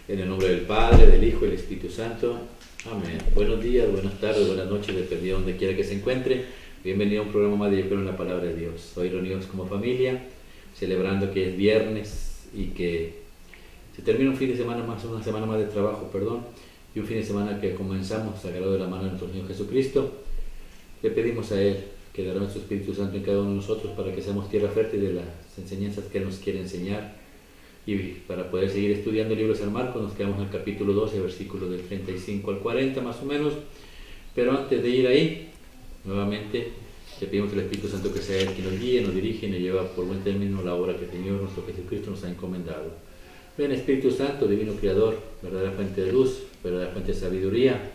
En el nombre del Padre, del Hijo y del Espíritu Santo. Amén. Buenos días, buenas tardes, buenas noches, dependiendo de donde quiera que se encuentre. Bienvenido a un programa más de Yo Creo en la Palabra de Dios. Hoy reunidos como familia, celebrando que es viernes y que se termina un fin de semana más, una semana más de trabajo, y un fin de semana que comenzamos sagrado de la mano de nuestro Señor Jesucristo. Le pedimos a Él que derrame su Espíritu Santo en cada uno de nosotros para que seamos tierra fértil de las enseñanzas que Él nos quiere enseñar. Y para poder seguir estudiando el libro de San Marcos, nos quedamos en el capítulo 12, versículos del 35 al 40 más o menos. Pero antes de ir ahí, nuevamente le pedimos al Espíritu Santo que sea Él quien nos guíe, nos dirige y nos lleva por buen término la obra que el Señor nuestro Jesucristo nos ha encomendado. Ven Espíritu Santo, Divino Creador, verdadera fuente de luz, verdadera fuente de sabiduría.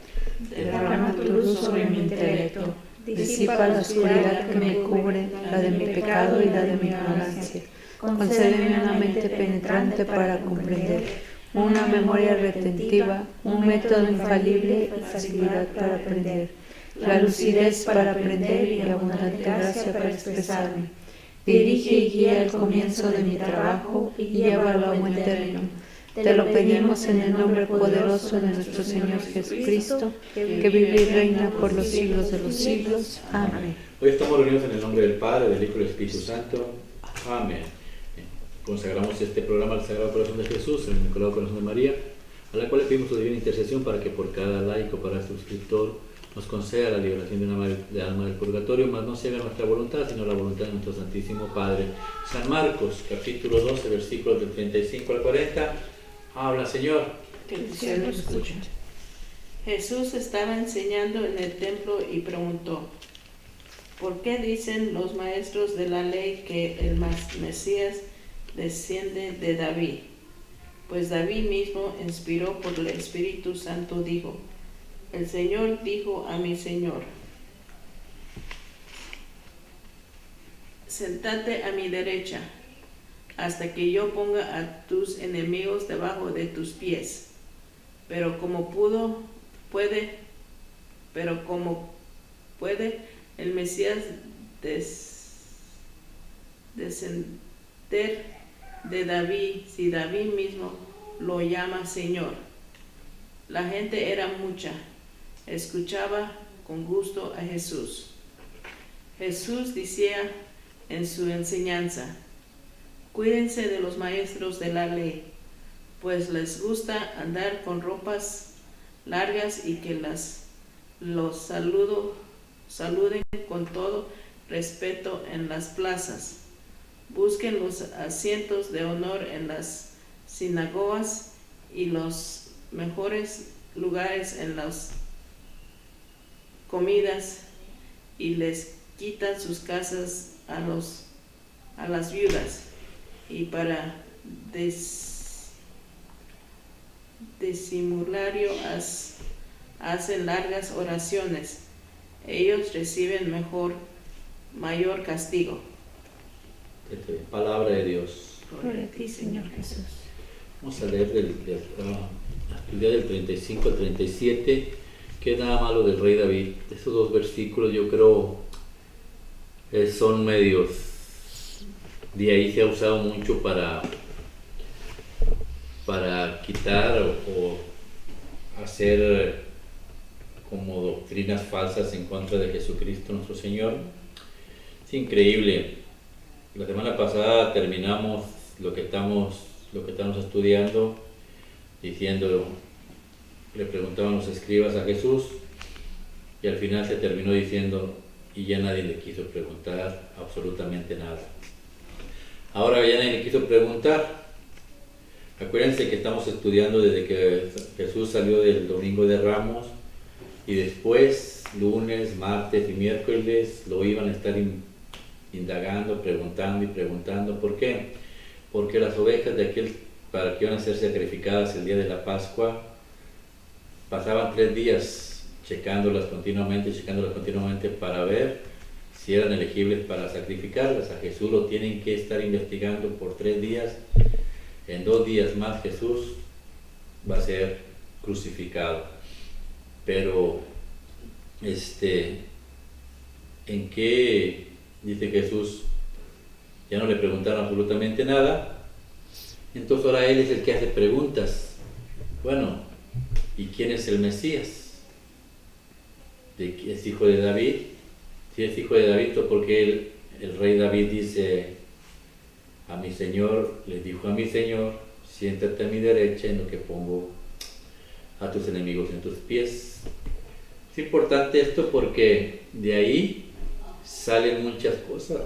Derrama tu luz sobre mi intelecto, disipa la oscuridad que me cubre, la de mi pecado y la de mi ignorancia. Concédeme una mente penetrante para comprender, una memoria retentiva, un método infalible y facilidad para aprender, la lucidez para aprender y abundante gracia para expresarme. Dirige y guía el comienzo de mi trabajo y llévalo a buen término. Te lo pedimos en el nombre poderoso de nuestro Señor Jesucristo, que vive y reina por los siglos de los siglos. Amén. Hoy estamos reunidos en el nombre del Padre, del Hijo y del Espíritu Santo. Amén. Consagramos este programa al Sagrado Corazón de Jesús, el Inmaculado Corazón de María, a la cual le pedimos su divina intercesión para que por cada laico, para suscriptor, nos conceda la liberación de alma del purgatorio, mas no se haga nuestra voluntad, sino la voluntad de nuestro Santísimo Padre. San Marcos, capítulo 12, versículos del 35 al 40. Habla, Señor. Que el cielo escuche. Jesús estaba enseñando en el templo y preguntó: ¿por qué dicen los maestros de la ley que el Mesías desciende de David? Pues David mismo, inspirado por el Espíritu Santo, dijo: el Señor dijo a mi Señor: sentate a mi derecha, hasta que yo ponga a tus enemigos debajo de tus pies. Pero como puede el Mesías descender de David, si David mismo lo llama Señor? La gente era mucha, escuchaba con gusto a Jesús. Jesús decía en su enseñanza: cuídense de los maestros de la ley, pues les gusta andar con ropas largas y que los saluden con todo respeto en las plazas. Busquen los asientos de honor en las sinagogas y los mejores lugares en las comidas, y les quitan sus casas a las viudas, y para disimulario hacen largas oraciones. Ellos reciben mayor castigo. Palabra de Dios. Gloria a ti, Señor Jesús. Vamos a leer el día del 35 al 37, que nada malo del rey David. Estos dos versículos yo creo son medios, de ahí se ha usado mucho para quitar o hacer como doctrinas falsas en contra de Jesucristo nuestro Señor. Es increíble. La semana pasada terminamos lo que estamos estudiando, diciendo, le preguntaban los escribas a Jesús, y al final se terminó diciendo, y ya nadie le quiso preguntar absolutamente nada. Ahora ya nadie le quiso preguntar. Acuérdense que estamos estudiando desde que Jesús salió del Domingo de Ramos, y después, lunes, martes y miércoles, lo iban a estar indagando, preguntando y preguntando. ¿Por qué? Porque las ovejas de aquel para que iban a ser sacrificadas el día de la Pascua pasaban 3 días checándolas continuamente para ver si eran elegibles para sacrificarlas. A Jesús lo tienen que estar investigando por 3 días. En 2 días más Jesús va a ser crucificado. Pero ¿en qué dice Jesús? Ya no le preguntaron absolutamente nada. Entonces ahora Él es el que hace preguntas. bueno, ¿y quién es el Mesías? ¿Es hijo de David? Sí, es hijo de David, porque el rey David dice a mi Señor, le dijo a mi Señor, siéntate a mi derecha en lo que pongo a tus enemigos en tus pies. Es importante esto porque de ahí salen muchas cosas,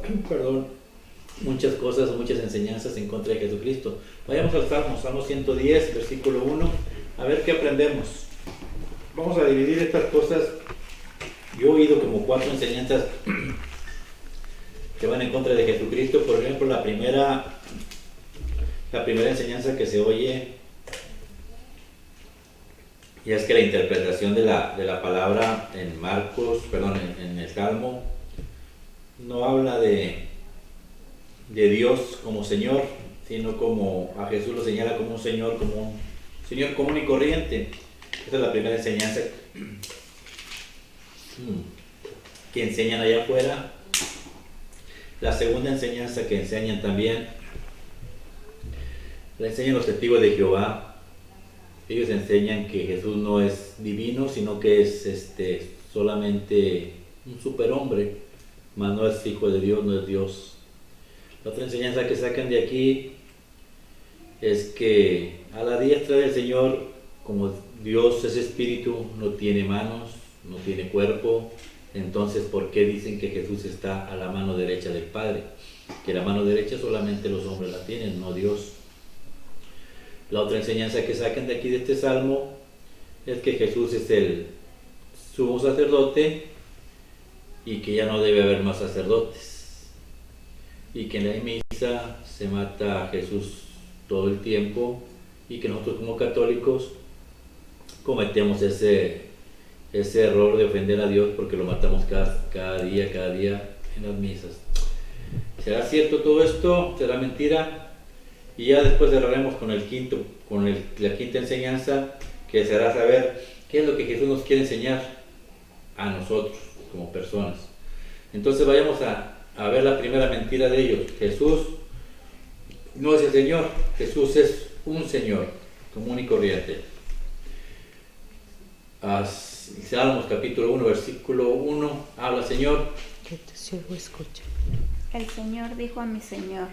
muchas enseñanzas en contra de Jesucristo. Vayamos al Salmo 110, versículo 1, a ver qué aprendemos. Vamos a dividir estas cosas. Yo he oído como 4 enseñanzas que van en contra de Jesucristo. Por ejemplo, la primera enseñanza que se oye, y es que la interpretación de la palabra en el Salmo, no habla de Dios como Señor, sino como a Jesús lo señala como un Señor común y corriente. Esa es la primera enseñanza que enseñan allá afuera. La segunda enseñanza que enseñan también, la enseñan los testigos de Jehová. Ellos enseñan que Jesús no es divino, sino que es solamente un superhombre, mas no es hijo de Dios, no es Dios. La otra enseñanza que sacan de aquí es que a la diestra del Señor, como Dios es espíritu, no tiene manos, no tiene cuerpo, entonces ¿por qué dicen que Jesús está a la mano derecha del Padre? Que la mano derecha solamente los hombres la tienen, no Dios. La otra enseñanza que sacan de aquí de este salmo es que Jesús es el sumo sacerdote y que ya no debe haber más sacerdotes, y que en la misa se mata a Jesús todo el tiempo, y que nosotros como católicos cometemos ese error de ofender a Dios porque lo matamos cada día en las misas. ¿Será cierto todo esto? ¿Será mentira? Y ya después cerraremos con la quinta enseñanza, que será saber qué es lo que Jesús nos quiere enseñar a nosotros como personas. Entonces vayamos a ver la primera mentira de ellos. Jesús no es el Señor, Jesús es un Señor común y corriente. Salmos capítulo 1, versículo 1, habla Señor. Que tu siervo escuche. El Señor dijo a mi Señor: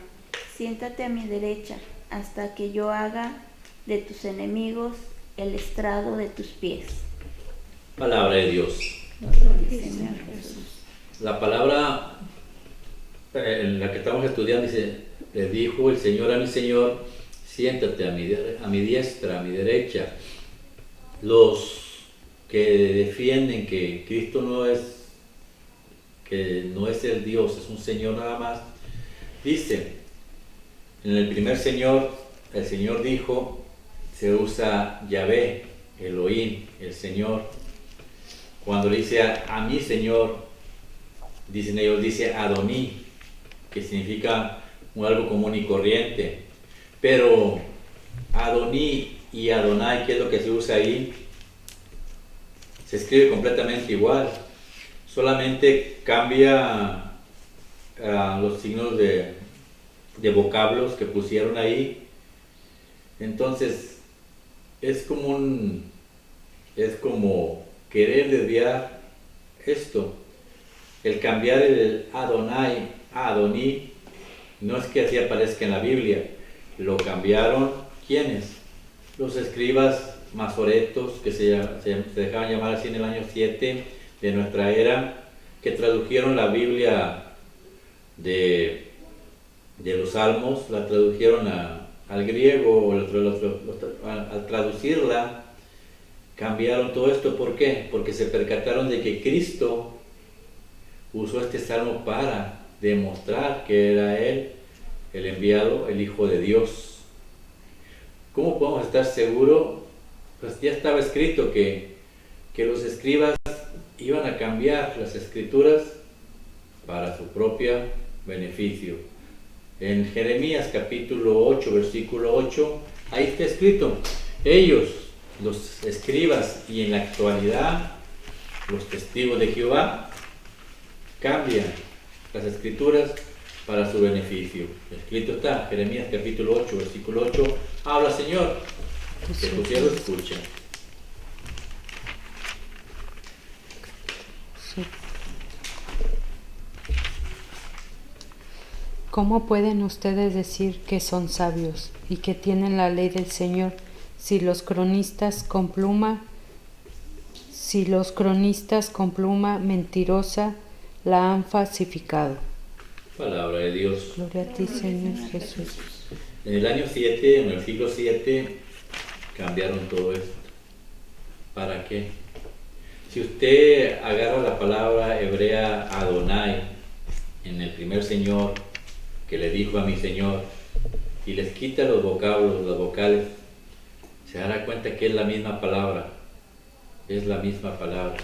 siéntate a mi derecha hasta que yo haga de tus enemigos el estrado de tus pies. Palabra de Dios. Señor Jesús. La palabra en la que estamos estudiando dice: le dijo el Señor a mi Señor, siéntate a mi diestra, a mi derecha. Los que defienden que Cristo no es el Dios, es un Señor nada más, dicen, en el primer Señor, el Señor dijo, se usa Yahvé, Elohim, el Señor. Cuando le dice a mi Señor, dicen ellos, dice Adoní, que significa algo común y corriente. Pero Adoní y Adonai, ¿qué es lo que se usa ahí? Se escribe completamente igual, solamente cambia los signos de vocablos que pusieron ahí. Entonces es como querer desviar esto. El cambiar el Adonai a Adoní no es que así aparezca en la Biblia, lo cambiaron ¿quiénes? Los escribas masoretos, que se dejaban llamar así en el año 7 de nuestra era, que tradujeron la Biblia de los Salmos, la tradujeron al griego, al traducirla, cambiaron todo esto. ¿Por qué? Porque se percataron de que Cristo usó este salmo para demostrar que era Él el enviado, el Hijo de Dios. ¿Cómo podemos estar seguros? Pues ya estaba escrito que los escribas iban a cambiar las escrituras para su propio beneficio. En Jeremías capítulo 8, versículo 8, ahí está escrito, ellos, los escribas y en la actualidad los testigos de Jehová, cambian las escrituras para su beneficio. Escrito está, Jeremías capítulo 8, versículo 8, habla Señor. que tu siervo escucha. Sí. ¿Cómo pueden ustedes decir que son sabios y que tienen la ley del Señor si los cronistas con pluma mentirosa la han falsificado? Palabra de Dios. Gloria a ti, Señor Jesús. En el año 7, en el siglo 7, cambiaron todo esto. ¿Para qué? Si usted agarra la palabra hebrea Adonai, en el primer Señor, que le dijo a mi Señor, y les quita los vocablos, las vocales, se dará cuenta que es la misma palabra. Es la misma palabra.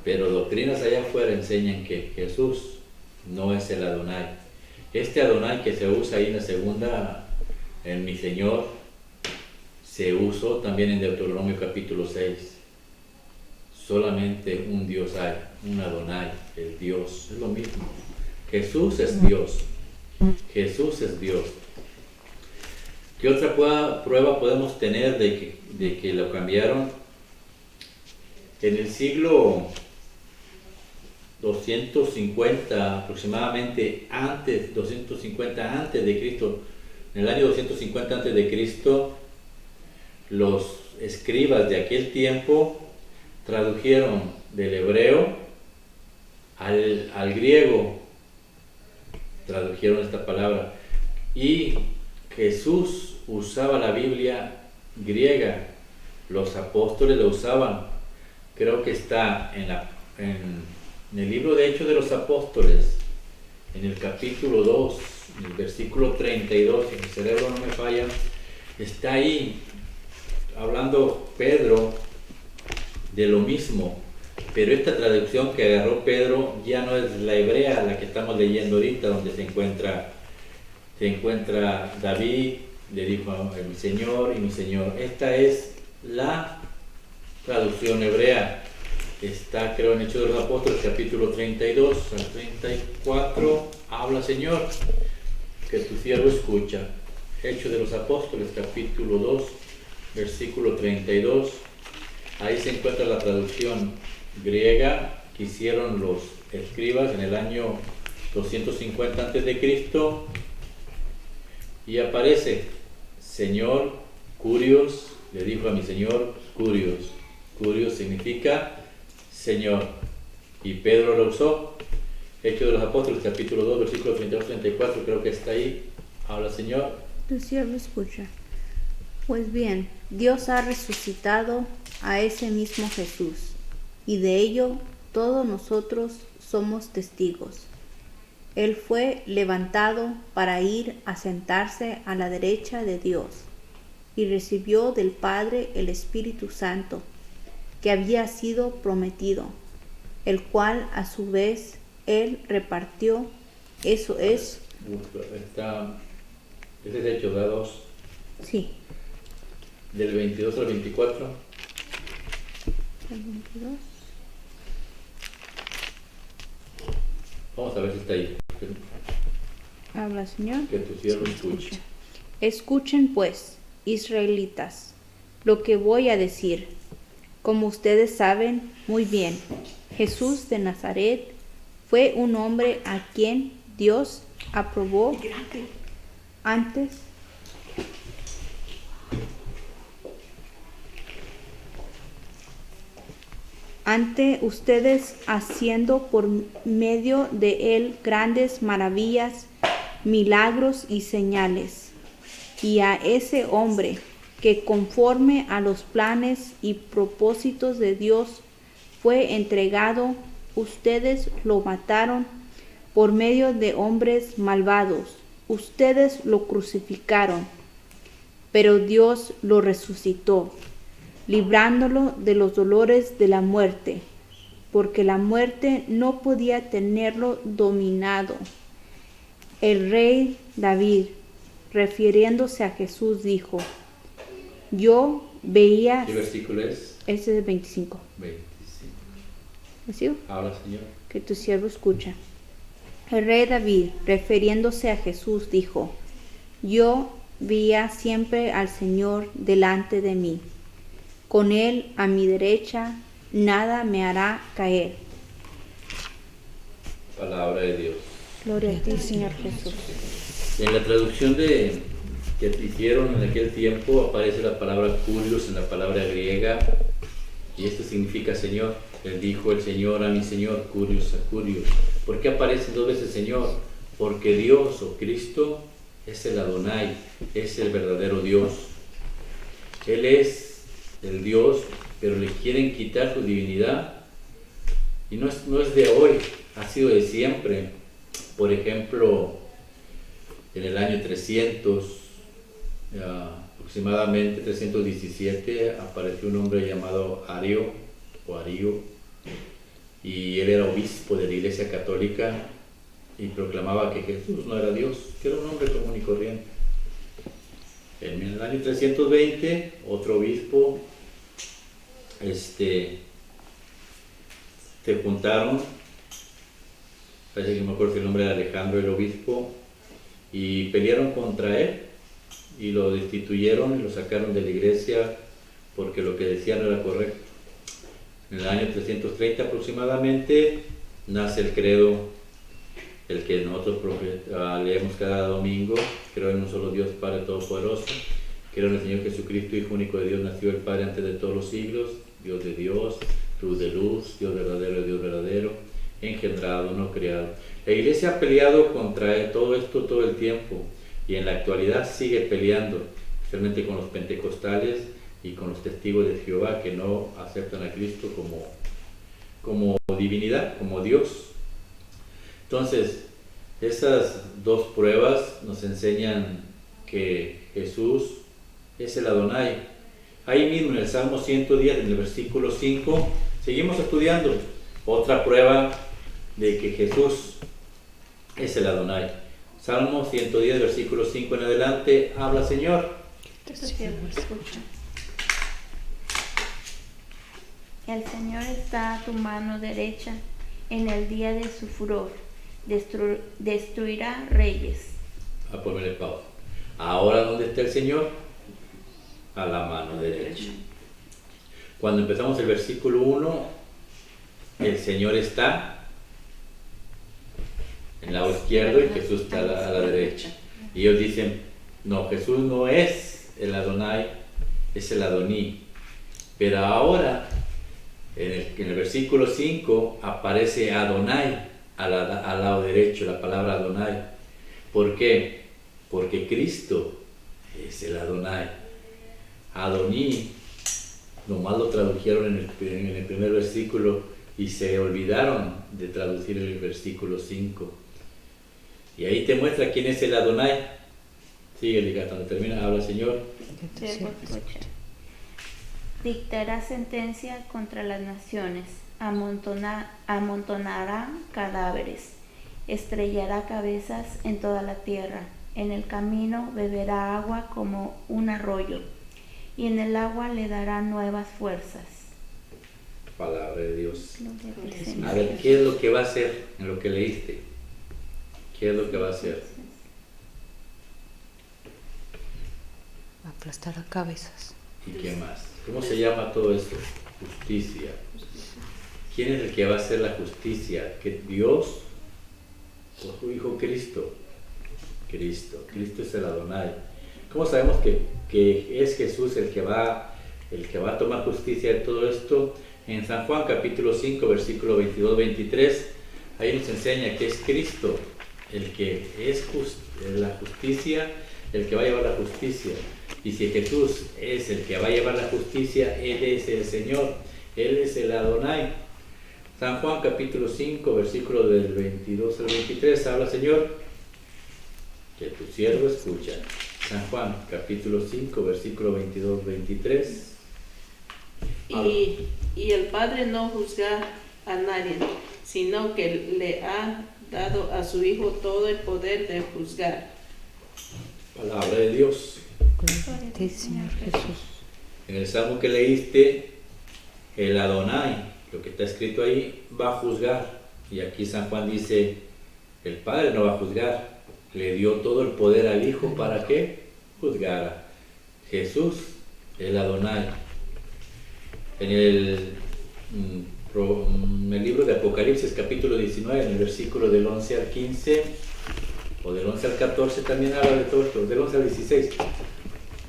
Pero doctrinas allá afuera enseñan que Jesús no es el Adonai. Este Adonai que se usa ahí en la segunda, en mi Señor, se usó también en Deuteronomio capítulo 6. Solamente un Dios hay, un Adonai, el Dios, es lo mismo. Jesús es Dios. Jesús es Dios. ¿Qué otra prueba podemos tener de que lo cambiaron? En el siglo 250 aproximadamente, 250 antes de Cristo, en el año 250 antes de Cristo, los escribas de aquel tiempo tradujeron del hebreo al griego, tradujeron esta palabra, y Jesús usaba la Biblia griega, los apóstoles la usaban. Creo que está en el libro de Hechos de los Apóstoles, en el capítulo 2, en el versículo 32, si mi cerebro no me falla, está ahí hablando Pedro de lo mismo, pero esta traducción que agarró Pedro ya no es la hebrea, la que estamos leyendo ahorita, donde se encuentra David, le dijo a mi Señor y mi Señor. Esta es la traducción hebrea. Está, creo, en Hechos de los Apóstoles, capítulo 32 al 34, habla Señor, que tu siervo escucha. Hechos de los Apóstoles, capítulo 2, versículo 32, ahí se encuentra la traducción griega que hicieron los escribas en el año 250 a.C. y aparece, Señor, Curios, le dijo a mi Señor, Curios. Curios significa Señor, y Pedro lo usó. Hechos de los Apóstoles, capítulo 2, versículo 32-34, creo que está ahí, habla Señor. Tu siervo escucha. Pues bien, Dios ha resucitado a ese mismo Jesús, y de ello todos nosotros somos testigos. Él fue levantado para ir a sentarse a la derecha de Dios, y recibió del Padre el Espíritu Santo, que había sido prometido, el cual a su vez Él repartió. Eso es... Ese es Hechos 2. Sí. Del 22 al 24. El 22. Vamos a ver si está ahí. Habla, Señor. Que tu siervo escuche. Escuchen pues, israelitas, lo que voy a decir. Como ustedes saben muy bien, Jesús de Nazaret fue un hombre a quien Dios aprobó ante ustedes, haciendo por medio de él grandes maravillas, milagros y señales. Y a ese hombre que conforme a los planes y propósitos de Dios fue entregado, ustedes lo mataron por medio de hombres malvados. Ustedes lo crucificaron, pero Dios lo resucitó, librándolo de los dolores de la muerte, porque la muerte no podía tenerlo dominado. El rey David, refiriéndose a Jesús, dijo: yo veía... ¿Qué versículo es? Ese es 25. 25. ¿Sí? Habla, Señor. Que tu siervo escucha. El rey David, refiriéndose a Jesús, dijo: yo veía siempre al Señor delante de mí. Con Él a mi derecha, nada me hará caer. Palabra de Dios. Gloria a ti, Señor Jesús. En la traducción que hicieron en aquel tiempo aparece la palabra Kurios en la palabra griega, y esto significa Señor. Él dijo el Señor a mi Señor, Kurios a Kurios. ¿Por qué aparece dos veces Señor? Porque Dios o Cristo es el Adonai, es el verdadero Dios. Él es el Dios, pero le quieren quitar su divinidad, y no es de hoy, ha sido de siempre. Por ejemplo, en el año 300, aproximadamente 317, apareció un hombre llamado Ario, y él era obispo de la Iglesia Católica y proclamaba que Jesús no era Dios, que era un hombre común y corriente. En el año 320, otro obispo se juntaron, parece que me acuerdo si el nombre era Alejandro el obispo, y pelearon contra él y lo destituyeron y lo sacaron de la iglesia porque lo que decía no era correcto. En el año 330 aproximadamente nace el credo, el que nosotros leemos cada domingo: creo en un solo Dios, Padre Todopoderoso, creo en el Señor Jesucristo, Hijo único de Dios, nació el Padre antes de todos los siglos, Dios de Dios, luz de luz, Dios verdadero, engendrado, no creado. La iglesia ha peleado contra todo esto todo el tiempo, y en la actualidad sigue peleando, especialmente con los pentecostales y con los testigos de Jehová, que no aceptan a Cristo como divinidad, como Dios. Entonces, esas dos pruebas nos enseñan que Jesús es el Adonai. Ahí mismo en el Salmo 110, en el versículo 5, seguimos estudiando otra prueba de que Jesús es el Adonai. Salmo 110, versículo 5 en adelante, habla Señor. El Señor está a tu mano derecha en el día de su furor. Destruirá reyes. A ponerle pausa. Ahora, ¿dónde está el Señor? A la mano derecha. Cuando empezamos el versículo 1, el Señor está en el lado izquierdo y Jesús está a la derecha. Y ellos dicen, no, Jesús no es el Adonai, es el Adoní. Pero ahora, en el versículo 5, aparece Adonai al lado derecho, la palabra Adonai. ¿Por qué? Porque Cristo es el Adonai. Adoní, nomás lo tradujeron en el primer versículo y se olvidaron de traducir el versículo 5. Y ahí te muestra quién es el Adonai. Sigue, hasta donde termina, habla Señor. Dictará sentencia contra las naciones, amontonará cadáveres, estrellará cabezas en toda la tierra. En el camino beberá agua como un arroyo, y en el agua le dará nuevas fuerzas. Palabra de Dios. A ver, ¿qué es lo que va a hacer en lo que leíste? ¿Qué es lo que va a hacer? Aplastará cabezas. ¿Y qué más? ¿Cómo se llama todo esto? Justicia. ¿Quién es el que va a hacer la justicia? ¿Que Dios o su Hijo Cristo? Cristo es el Adonai. ¿Cómo sabemos que es Jesús el que va a tomar justicia de todo esto? En San Juan capítulo 5 versículo 22-23, ahí nos enseña que es Cristo el que es la justicia, el que va a llevar la justicia. Y si Jesús es el que va a llevar la justicia, Él es el Señor, Él es el Adonai. San Juan capítulo 5 versículo del 22 al 23, habla Señor, que tu siervo escucha. San Juan capítulo 5 versículo 22-23. Y el Padre no juzga a nadie, sino que le ha dado a su Hijo todo el poder de juzgar. Palabra de Dios. Gloria a ti, Señor Jesús. En el salmo que leíste, el Adonai, lo que está escrito ahí, va a juzgar. Y aquí San Juan dice, el Padre no va a juzgar, le dio todo el poder al Hijo. ¿Para qué? juzgara. Jesús, el Adonai. En el libro de Apocalipsis, capítulo 19, en el versículo del 11 al 15, o del 11 al 14, también habla de todo esto, del 11 al 16.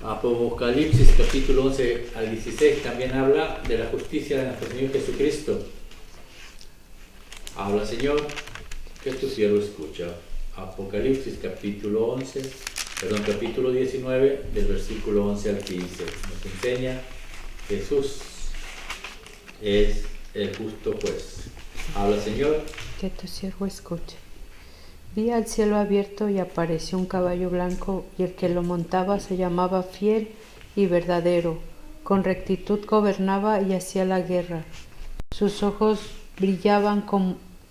Apocalipsis, capítulo 11 al 16, también habla de la justicia de nuestro Señor Jesucristo. Habla, Señor, que tu siervo escucha. Apocalipsis, capítulo 19, del versículo 11 al 15. Nos enseña Jesús es el justo juez. Habla, Señor. Que tu siervo escuche. Vi al cielo abierto y apareció un caballo blanco, y el que lo montaba se llamaba Fiel y Verdadero. Con rectitud gobernaba y hacía la guerra. Sus ojos brillaban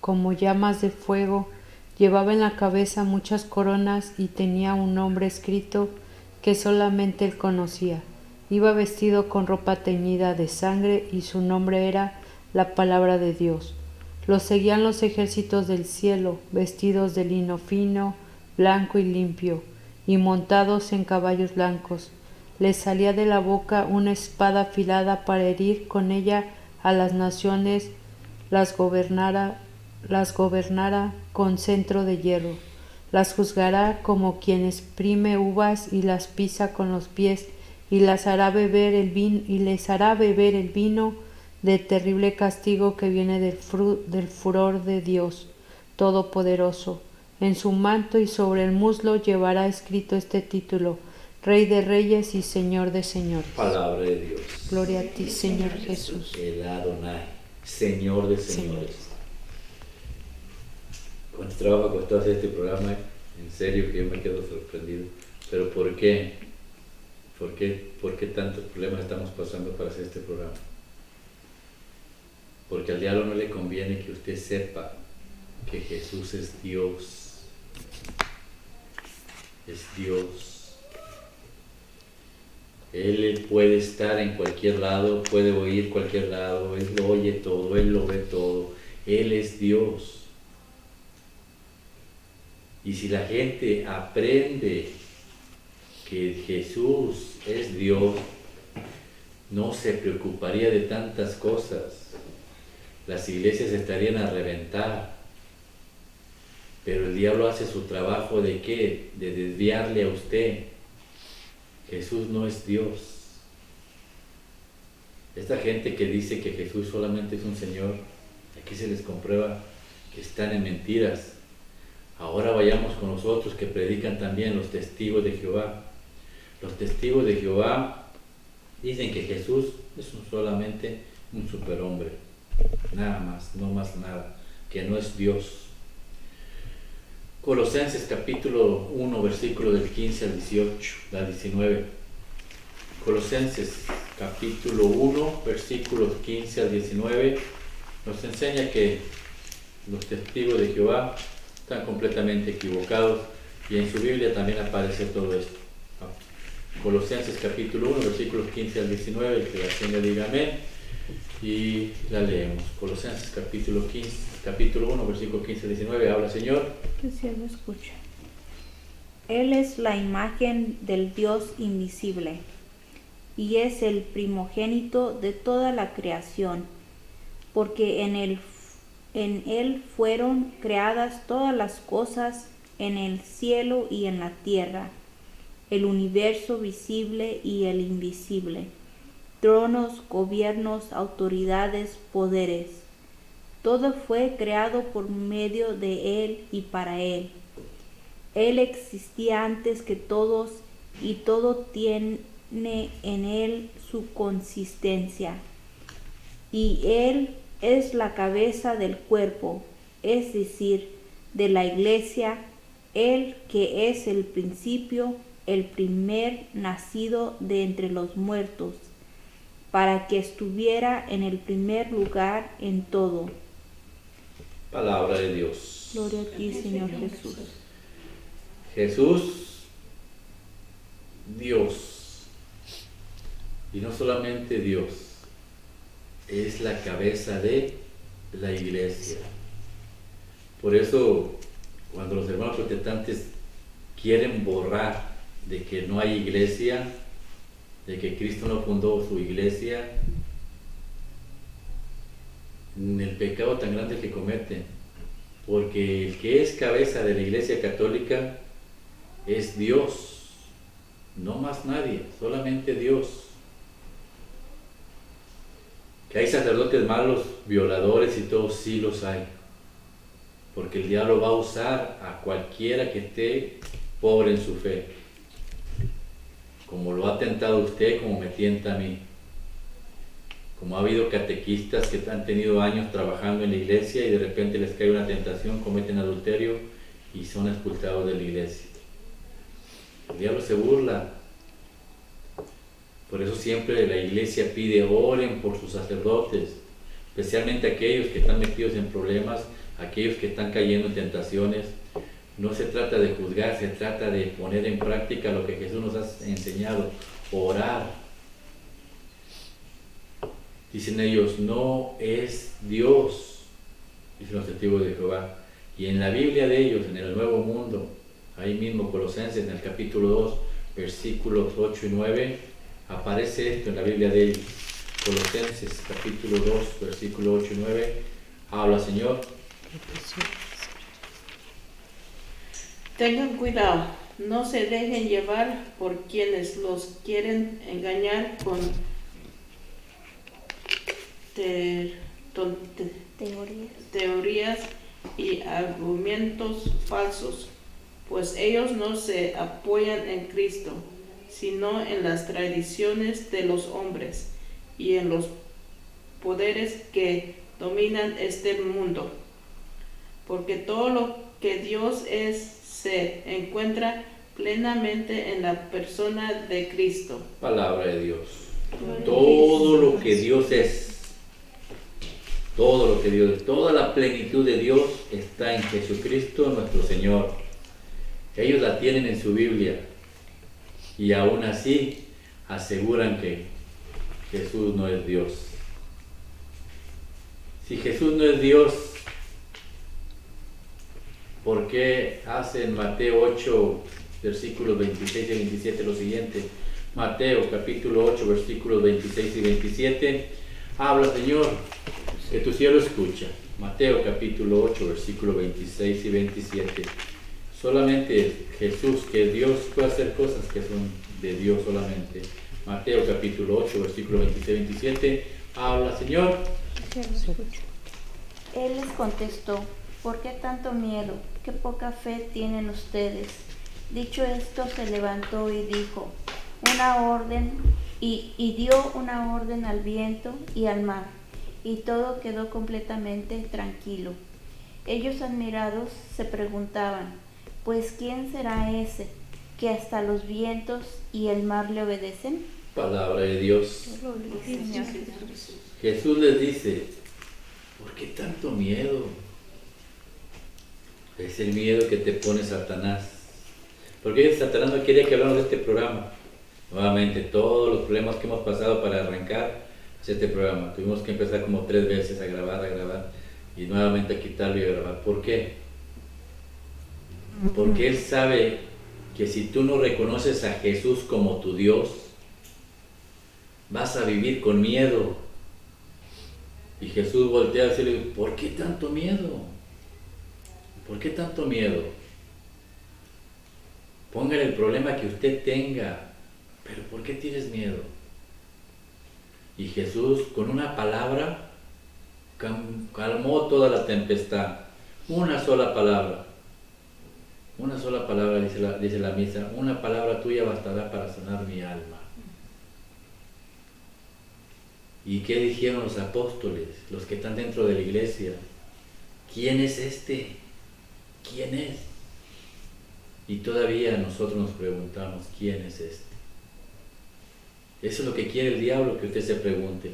como llamas de fuego. Llevaba en la cabeza muchas coronas y tenía un nombre escrito que solamente él conocía. Iba vestido con ropa teñida de sangre y su nombre era la Palabra de Dios. Lo seguían los ejércitos del cielo, vestidos de lino fino, blanco y limpio, y montados en caballos blancos. Les salía de la boca una espada afilada para herir con ella a las naciones, las gobernara con cetro de hierro. Las juzgará como quien exprime uvas y las pisa con los pies, y les hará beber el vino de terrible castigo que viene del furor de Dios Todopoderoso. En su manto y sobre el muslo llevará escrito este título: Rey de Reyes y Señor de Señores. Palabra de Dios. Gloria a ti, Señor Jesús. El Adonai, Señor de Señores. ¿Cuánto trabajo costó hacer este programa? En serio que yo me quedo sorprendido. Pero ¿por qué? ¿Por qué tantos problemas estamos pasando para hacer este programa? Porque al diablo no le conviene que usted sepa que Jesús es Dios. Es Dios. Él puede estar en cualquier lado, puede oír cualquier lado, Él lo oye todo, Él lo ve todo. Él es Dios. Y si la gente aprende que Jesús es Dios, no se preocuparía de tantas cosas. Las iglesias estarían a reventar. Pero el diablo hace su trabajo ¿de qué? De desviarle a usted. Jesús no es Dios. Esta gente que dice que Jesús solamente es un Señor, aquí se les comprueba que están en mentiras. Ahora vayamos con los otros que predican también, los testigos de Jehová. Los testigos de Jehová dicen que Jesús es solamente un superhombre, nada más, no más nada, que no es Dios. Colosenses capítulo 1, versículo del 15 al 19. Colosenses capítulo 1, versículos 15 al 19, nos enseña que los testigos de Jehová están completamente equivocados, y en su Biblia también aparece todo esto. Colosenses capítulo 1, versículos 15 al 19, el que la tenga diga amén, y la leemos. Colosenses capítulo 1, versículo 15 al 19, habla, Señor. Que el cielo escucha. Él es la imagen del Dios invisible, y es el primogénito de toda la creación, porque en él fueron creadas todas las cosas en el cielo y en la tierra, el universo visible y el invisible, tronos, gobiernos, autoridades, poderes. Todo fue creado por medio de Él y para Él. Él existía antes que todos, y todo tiene en Él su consistencia. Y Él es la cabeza del cuerpo, es decir, de la iglesia, Él que es el principio, el primer nacido de entre los muertos, para que estuviera en el primer lugar en todo. Palabra de Dios. Gloria a ti, Señor Jesús. Jesús, Dios, y no solamente Dios, es la cabeza de la iglesia. Por eso, cuando los hermanos protestantes quieren borrar de que no hay iglesia, de que Cristo no fundó su iglesia, en el pecado tan grande que cometen, porque el que es cabeza de la Iglesia Católica es Dios, no más nadie, solamente Dios. Que hay sacerdotes malos, violadores y todo, sí los hay, porque el diablo va a usar a cualquiera que esté pobre en su fe, como lo ha tentado usted, como me tienta a mí. Como ha habido catequistas que han tenido años trabajando en la iglesia y de repente les cae una tentación, cometen adulterio y son expulsados de la iglesia. El diablo se burla. Por eso siempre la iglesia pide, oren por sus sacerdotes, especialmente aquellos que están metidos en problemas, aquellos que están cayendo en tentaciones. No se trata de juzgar, se trata de poner en práctica lo que Jesús nos ha enseñado, orar. Dicen ellos, no es Dios, dicen los testigos de Jehová. Y en la Biblia de ellos, en el Nuevo Mundo, ahí mismo Colosenses, en el capítulo 2, versículos 8 y 9, aparece esto en la Biblia de ellos. Colosenses, capítulo 2, versículo 8 y 9, habla Señor. Tengan cuidado, no se dejen llevar por quienes los quieren engañar con teorías y argumentos falsos, pues ellos no se apoyan en Cristo, sino en las tradiciones de los hombres y en los poderes que dominan este mundo, porque todo lo que Dios es se encuentra plenamente en la persona de Cristo. Palabra de Dios. Todo lo que Dios es, todo lo que Dios es, toda la plenitud de Dios está en Jesucristo nuestro Señor. Ellos la tienen en su Biblia y aún así aseguran que Jesús no es Dios. Si Jesús no es Dios, ¿por qué hace en Mateo 8, versículos 26 y 27 lo siguiente? Mateo capítulo 8, versículos 26 y 27, habla Señor, que tu siervo escucha. Mateo capítulo 8, versículos 26 y 27. Solamente Jesús, que es Dios, puede hacer cosas que son de Dios solamente. Mateo capítulo 8, versículos 26 y 27, habla Señor. Él les contestó, ¿por qué tanto miedo? ¿Qué poca fe tienen ustedes? Dicho esto, se levantó y dijo una orden, y dio una orden al viento y al mar, y todo quedó completamente tranquilo. Ellos, admirados, se preguntaban, pues ¿quién será ese que hasta los vientos y el mar le obedecen? Palabra de Dios. Jesús les dice, ¿por qué tanto miedo? Es el miedo que te pone Satanás. Porque Satanás no quería que habláramos de este programa. Nuevamente, todos los problemas que hemos pasado para arrancar este programa. Tuvimos que empezar como 3 veces a grabar y nuevamente a quitarlo y a grabar. ¿Por qué? Porque Él sabe que si tú no reconoces a Jesús como tu Dios, vas a vivir con miedo. Y Jesús voltea a decirle, ¿por qué tanto miedo? ¿Por qué tanto miedo? Póngale el problema que usted tenga, pero ¿por qué tienes miedo? Y Jesús con una palabra calmó toda la tempestad. Una sola palabra, dice la misa, una palabra tuya bastará para sanar mi alma. ¿Y qué dijeron los apóstoles, los que están dentro de la iglesia? ¿Quién es este? ¿Quién es? Y todavía nosotros nos preguntamos, ¿quién es este? Eso es lo que quiere el diablo, que usted se pregunte,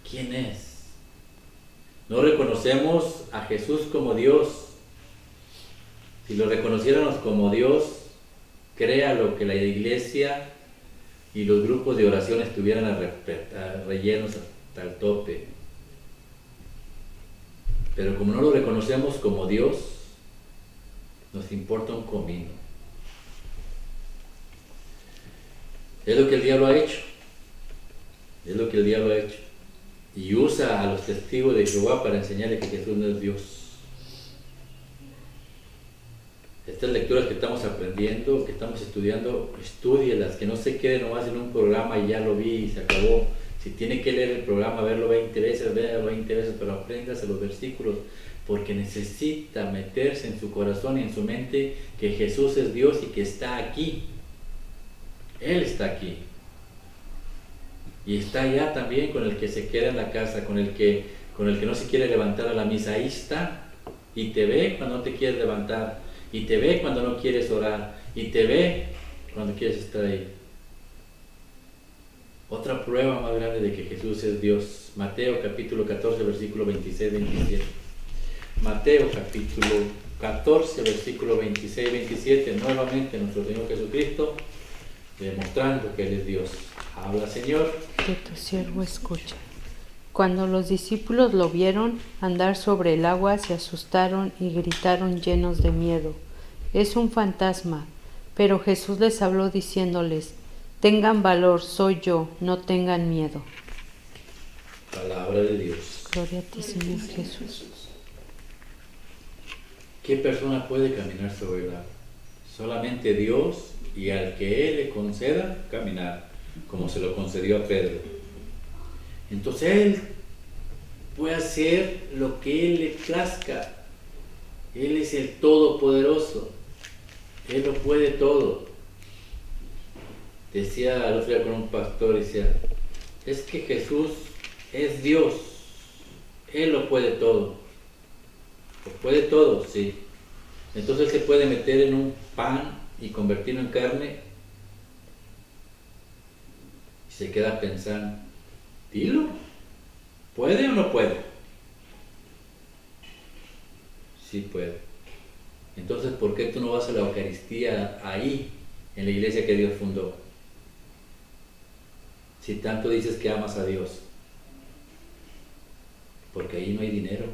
¿quién es? No reconocemos a Jesús como Dios. Si lo reconociéramos como Dios, créalo que la iglesia y los grupos de oración estuvieran rellenos hasta el tope. Pero como no lo reconocemos como Dios, nos importa un comino. Es lo que el diablo ha hecho. Es lo que el diablo ha hecho. Y usa a los testigos de Jehová para enseñarles que Jesús no es Dios. Estas lecturas que estamos aprendiendo, que estamos estudiando, estúdielas, que no se quede nomás en un programa y ya lo vi y se acabó. Si tiene que leer el programa, verlo 20 veces, véalo 20 veces, pero apréndase los versículos, porque necesita meterse en su corazón y en su mente que Jesús es Dios y que está aquí. Él está aquí. Y está allá también con el que se queda en la casa, con el que no se quiere levantar a la misa. Ahí está. Y te ve cuando no te quieres levantar. Y te ve cuando no quieres orar. Y te ve cuando quieres estar ahí. Otra prueba más grande de que Jesús es Dios. Mateo capítulo 14, versículo 26-27. Mateo capítulo 14, versículo 26-27. Nuevamente nuestro Señor Jesucristo demostrando que Él es Dios. Habla, Señor. Que tu siervo escucha. Cuando los discípulos lo vieron andar sobre el agua, se asustaron y gritaron llenos de miedo: es un fantasma. Pero Jesús les habló diciéndoles: tengan valor, soy yo, no tengan miedo. Palabra de Dios. Gloria a ti, Señor Jesús. ¿Qué persona puede caminar sobre el agua? Solamente Dios, y al que Él le conceda caminar, como se lo concedió a Pedro. Entonces Él puede hacer lo que Él le plazca. Él es el Todopoderoso. Él lo puede todo. Decía el otro día con un pastor, decía, es que Jesús es Dios. Él lo puede todo. Lo puede todo, sí. Entonces se puede meter en un pan y convertirlo en carne. Y se queda pensando, dilo, ¿puede o no puede? Sí puede. Entonces, ¿por qué tú no vas a la Eucaristía ahí, en la iglesia que Dios fundó? Si tanto dices que amas a Dios. Porque ahí no hay dinero.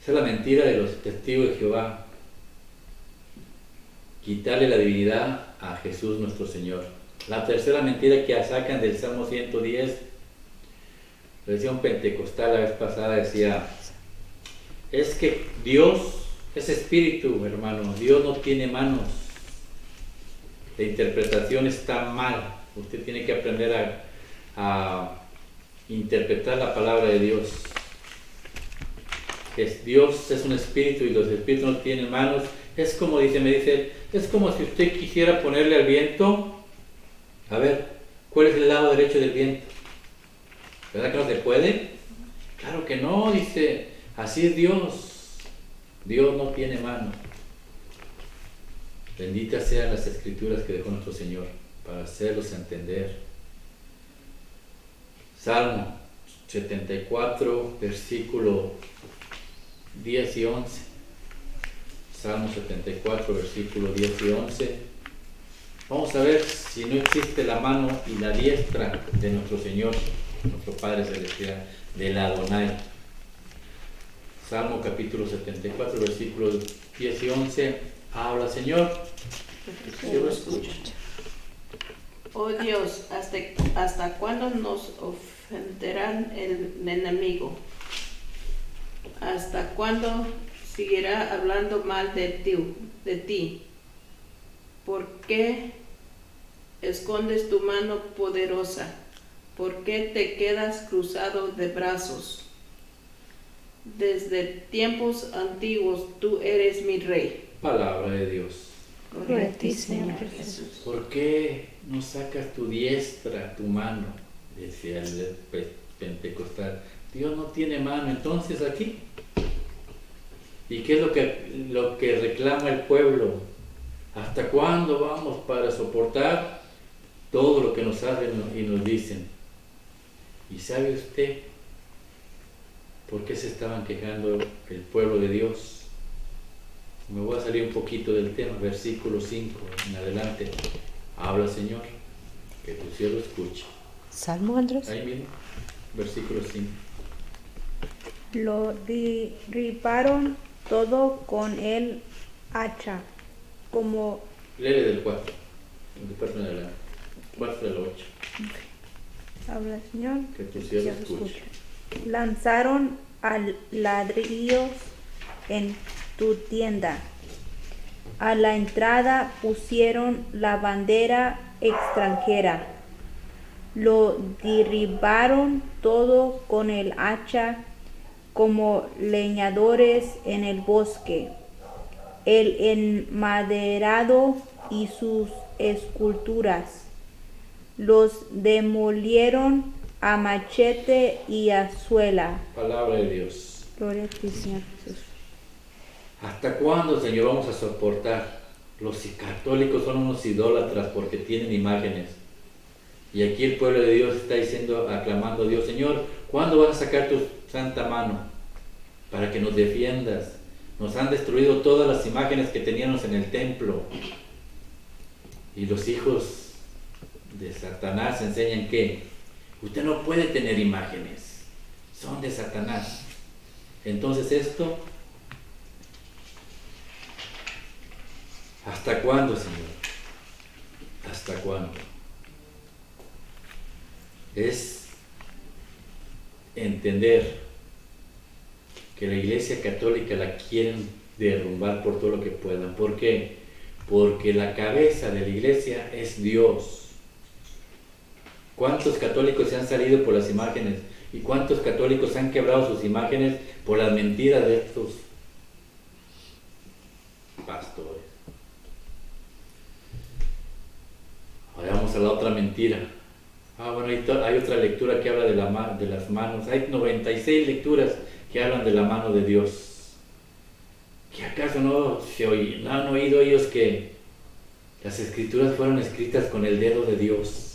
Esa es la mentira de los testigos de Jehová. Quitarle la divinidad a Jesús nuestro Señor. La tercera mentira que sacan del Salmo 110, lo decía un pentecostal la vez pasada, decía, es que Dios es espíritu, hermano, Dios no tiene manos. La interpretación está mal. Usted tiene que aprender a interpretar la palabra de Dios. Dios es un espíritu y los espíritus no tienen manos. Es como es como si usted quisiera ponerle al viento, a ver, ¿cuál es el lado derecho del viento? ¿Verdad que no se puede? Claro que no, dice, así es Dios. Dios no tiene manos. Benditas sean las escrituras que dejó nuestro Señor para hacerlos entender. Salmo 74, versículo 10 y 11. Salmo 74, versículo 10 y 11. Vamos a ver si no existe la mano y la diestra de nuestro Señor, nuestro Padre Celestial, del Adonai. Salmo capítulo 74, versículos 10 y 11. Habla, Señor. Yo lo escucho. Oh Dios, ¿hasta cuándo nos ofenderá el enemigo? ¿Hasta cuándo seguirá hablando mal de ti? ¿Por qué escondes tu mano poderosa? ¿Por qué te quedas cruzado de brazos? Desde tiempos antiguos tú eres mi rey. Palabra de Dios. Gloria a ti, Señor Jesús. ¿Por qué no sacas tu diestra, tu mano? Decía el pentecostal. Dios no tiene mano, entonces aquí. ¿Y qué es lo que reclama el pueblo? ¿Hasta cuándo vamos para soportar todo lo que nos hacen y nos dicen? ¿Y sabe usted por qué se estaban quejando el pueblo de Dios? Me voy a salir un poquito del tema, versículo 5 en adelante. Habla, Señor, que tu cielo escuche. Salmo, Andrés. Ahí mismo, versículo 5. Lo derribaron todo con el hacha, como Lee del 4. Del 4 en adelante. 4 del 8. Habla, Señor. Que tu siervo Yo escuche. escucho. Lanzaron al ladrillos en tu tienda. A la entrada pusieron la bandera extranjera. Lo derribaron todo con el hacha como leñadores en el bosque. El enmaderado y sus esculturas los demolieron a machete y a suela. Palabra de Dios. Gloria a ti, Señor Jesús. ¿Hasta cuándo, Señor, vamos a soportar? Los católicos son unos idólatras porque tienen imágenes. Y aquí el pueblo de Dios está diciendo, aclamando a Dios, Señor, ¿cuándo vas a sacar tu santa mano para que nos defiendas? Nos han destruido todas las imágenes que teníamos en el templo. Y los hijos de Satanás enseñan que usted no puede tener imágenes, son de Satanás. Entonces esto, ¿hasta cuándo, Señor? ¿Hasta cuándo? Es entender que la Iglesia Católica la quieren derrumbar por todo lo que puedan. ¿Por qué? Porque la cabeza de la Iglesia es Dios. ¿Cuántos católicos se han salido por las imágenes? ¿Y cuántos católicos han quebrado sus imágenes por las mentiras de estos pastores? Ahora vamos a la otra mentira. Bueno, hay otra lectura que habla de las manos. Hay 96 lecturas que hablan de la mano de Dios. ¿Que acaso no han oído ellos que las escrituras fueron escritas con el dedo de Dios?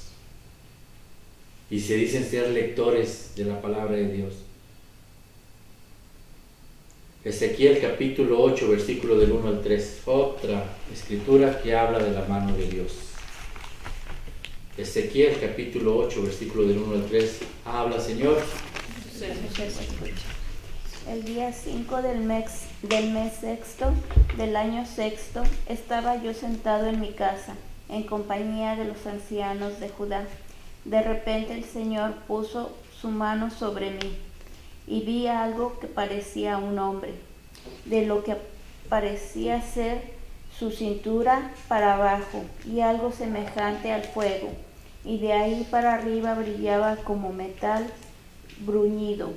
Y se dicen ser lectores de la palabra de Dios. Ezequiel capítulo 8, versículo del 1 al 3. Otra escritura que habla de la mano de Dios. Ezequiel capítulo 8, versículo del 1 al 3. Habla, Señor. El día 5 del mes sexto, del año sexto, estaba yo sentado en mi casa, en compañía de los ancianos de Judá. De repente el Señor puso su mano sobre mí, y vi algo que parecía un hombre, de lo que parecía ser su cintura para abajo, y algo semejante al fuego, y de ahí para arriba brillaba como metal bruñido.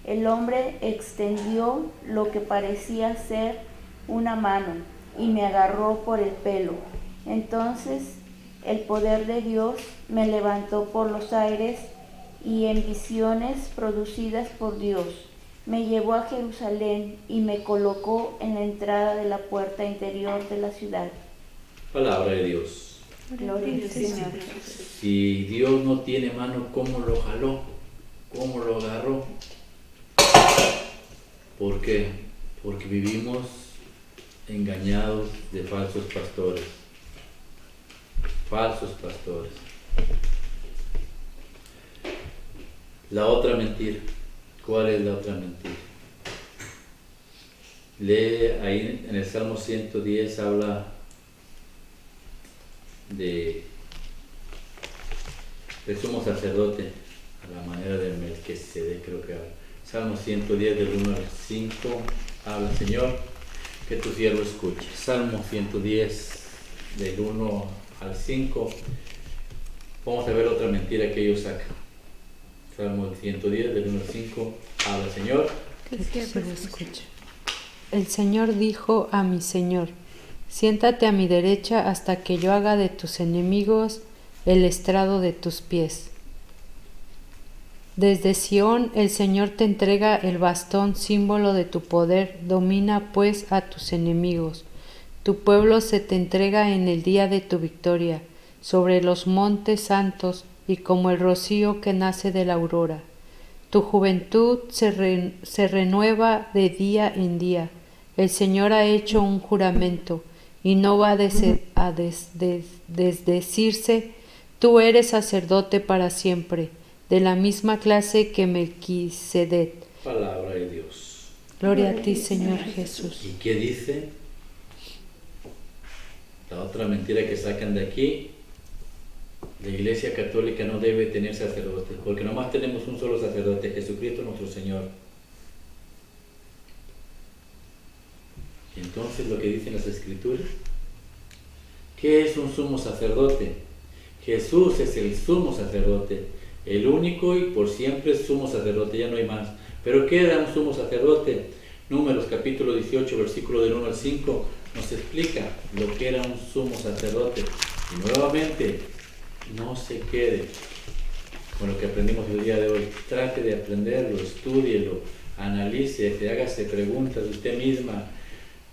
El hombre extendió lo que parecía ser una mano y me agarró por el pelo. Entonces el poder de Dios me levantó por los aires y en visiones producidas por Dios me llevó a Jerusalén y me colocó en la entrada de la puerta interior de la ciudad. Palabra de Dios. Gloria al Señor. Si Dios no tiene mano, ¿cómo lo jaló? ¿Cómo lo agarró? ¿Por qué? Porque vivimos engañados de falsos pastores. Falsos pastores. La otra mentira. ¿Cuál es la otra mentira? Lee ahí en el Salmo 110, habla de sumo sacerdote a la manera de Melquisedec, creo que habla. Salmo 110 del 1 al 5 habla, Señor, que tu siervo escuche. Salmo 110 del 1 al 5. Vamos a ver otra mentira que ellos sacan. Salmo 110 del 1 al 5 habla, Señor, que tu siervo escuche. El Señor dijo a mi Señor: siéntate a mi derecha hasta que yo haga de tus enemigos el estrado de tus pies. Desde Sión el Señor te entrega el bastón, símbolo de tu poder. Domina pues a tus enemigos. Tu pueblo se te entrega en el día de tu victoria, sobre los montes santos y como el rocío que nace de la aurora. Tu juventud se renueva de día en día. El Señor ha hecho un juramento y no va a desdecirse. Tú eres sacerdote para siempre, de la misma clase que Melquisedec. palabra de Dios. Gloria a ti, Señor Jesús. ¿Y qué dice? La otra mentira que sacan de aquí, la Iglesia Católica no debe tener sacerdotes, porque nomás tenemos un solo sacerdote, Jesucristo nuestro Señor. Y entonces lo que dicen las Escrituras, ¿qué es un sumo sacerdote? Jesús es el sumo sacerdote, el único y por siempre sumo sacerdote, ya no hay más. ¿Pero qué era un sumo sacerdote? Números capítulo 18, versículo del 1 al 5, nos explica lo que era un sumo sacerdote. Y nuevamente, no se quede con lo que aprendimos el día de hoy. Trate de aprenderlo, estúdielo, analice, hágase preguntas de usted misma,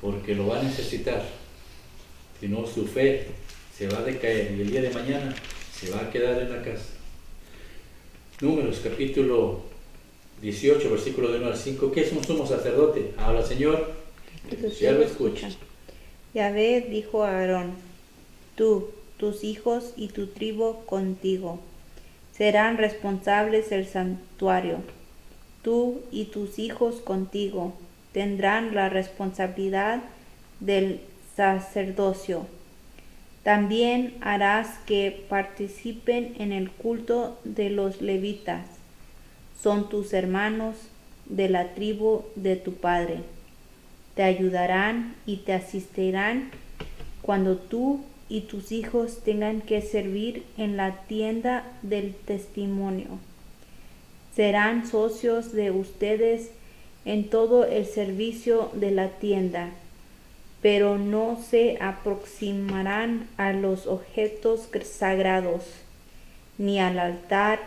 porque lo va a necesitar. Si no, su fe se va a decaer y el día de mañana se va a quedar en la casa. Números capítulo 18, versículo del 1 al 5. ¿Qué es un sumo sacerdote? Habla Señor, ya lo escucha. Yahvé dijo a Aarón: tú, tus hijos y tu tribu contigo serán responsables del santuario. Tú y tus hijos contigo tendrán la responsabilidad del sacerdocio. También harás que participen en el culto de los levitas. Son tus hermanos de la tribu de tu padre. Te ayudarán y te asistirán cuando tú y tus hijos tengan que servir en la tienda del testimonio. Serán socios de ustedes en todo el servicio de la tienda, pero no se aproximarán a los objetos sagrados ni al altar,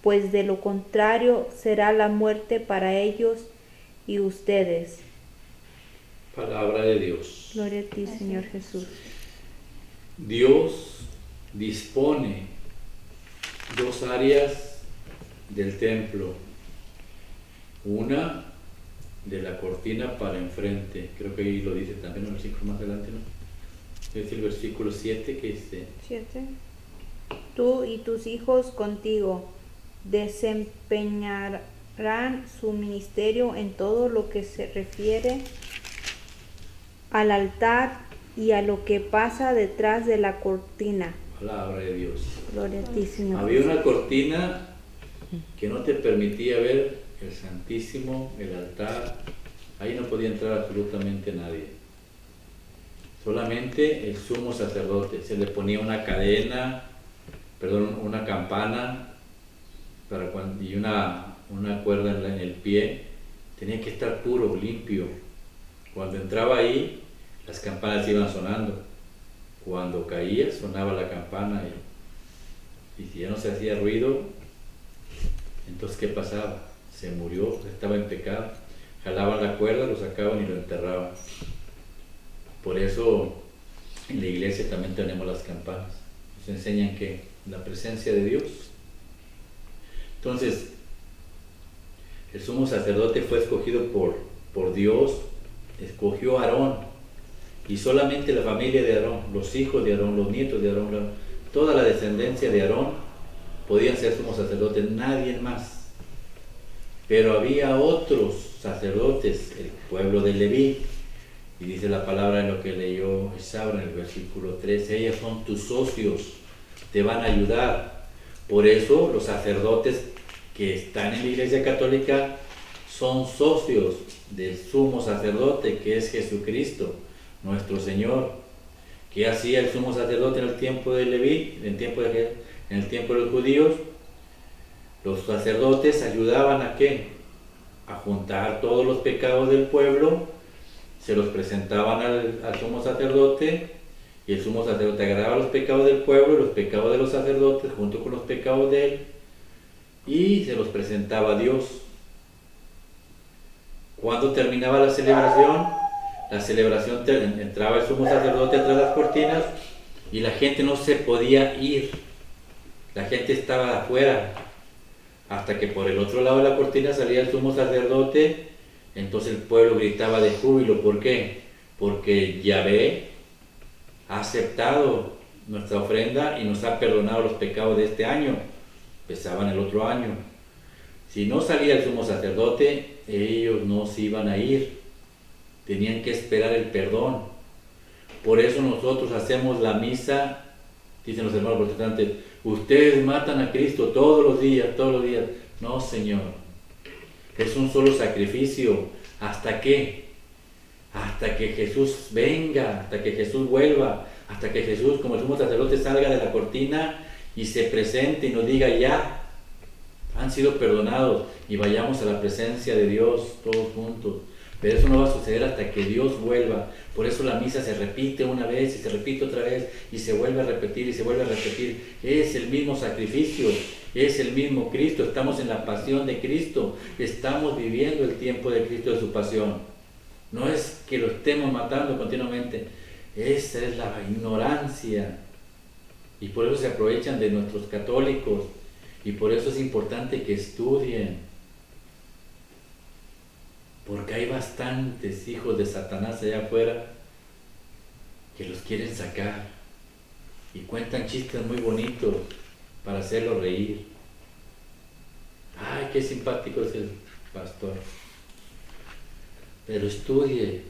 pues de lo contrario será la muerte para ellos y ustedes. Palabra de Dios. Gloria a ti, Señor Jesús. Dios dispone dos áreas del templo. Una de la cortina para enfrente. Creo que ahí lo dice también en el versículo más adelante, ¿no? Es el versículo 7 que dice: 7. Tú y tus hijos contigo desempeñarán su ministerio en todo lo que se refiere al altar y a lo que pasa detrás de la cortina. Palabra de Dios. Gloria a ti, Señor. Había una cortina que no te permitía ver el Santísimo, el altar. Ahí no podía entrar absolutamente nadie. Solamente el sumo sacerdote. Se le ponía una cadena, una campana y una cuerda en el pie. Tenía que estar puro, limpio. Cuando entraba ahí, las campanas iban sonando. Cuando caía, sonaba la campana y si ya no se hacía ruido, entonces ¿qué pasaba? Se murió, estaba en pecado. Jalaban la cuerda, lo sacaban y lo enterraban. Por eso en la iglesia también tenemos las campanas. Nos enseñan que la presencia de Dios. Entonces, el sumo sacerdote fue escogido por Dios, escogió a Aarón, y solamente la familia de Aarón, los hijos de Aarón, los nietos de Aarón, toda la descendencia de Aarón podían ser sumos sacerdotes, nadie más. Pero había otros sacerdotes, el pueblo de Leví, y dice la palabra en lo que leyó Isaura en el versículo 13, ellos son tus socios, te van a ayudar. Por eso los sacerdotes que están en la Iglesia Católica son socios del sumo sacerdote, que es Jesucristo, nuestro Señor. ¿Qué hacía el sumo sacerdote en el tiempo de Leví, en el tiempo de los judíos? Los sacerdotes ayudaban ¿a qué? A juntar todos los pecados del pueblo, se los presentaban al sumo sacerdote, y el sumo sacerdote agarraba los pecados del pueblo, los pecados de los sacerdotes, junto con los pecados de él, y se los presentaba a Dios. Cuando terminaba la celebración entraba el sumo sacerdote atrás de las cortinas, y la gente no se podía ir, la gente estaba afuera, hasta que por el otro lado de la cortina salía el sumo sacerdote. Entonces el pueblo gritaba de júbilo. ¿Por qué? Porque Yahvé ha aceptado nuestra ofrenda y nos ha perdonado los pecados de este año. Empezaban el otro año. Si no salía el sumo sacerdote, ellos no se iban a ir. Tenían que esperar el perdón. Por eso nosotros hacemos la misa, dicen los hermanos protestantes, ustedes matan a Cristo todos los días, todos los días. No, Señor, es un solo sacrificio. ¿Hasta qué? Hasta que Jesús venga, hasta que Jesús vuelva, hasta que Jesús, como el sumo sacerdote, salga de la cortina y se presente y nos diga, ya han sido perdonados, y vayamos a la presencia de Dios todos juntos. Pero eso no va a suceder hasta que Dios vuelva. Por eso la misa se repite una vez y se repite otra vez y se vuelve a repetir y se vuelve a repetir. Es el mismo sacrificio, es el mismo Cristo. Estamos en la pasión de Cristo, estamos viviendo el tiempo de Cristo, de su pasión. No es que lo estemos matando continuamente, esa es la ignorancia. Y por eso se aprovechan de nuestros católicos, y por eso es importante que estudien. Porque hay bastantes hijos de Satanás allá afuera que los quieren sacar y cuentan chistes muy bonitos para hacerlos reír. Ay, qué simpático es el pastor. Pero estudie.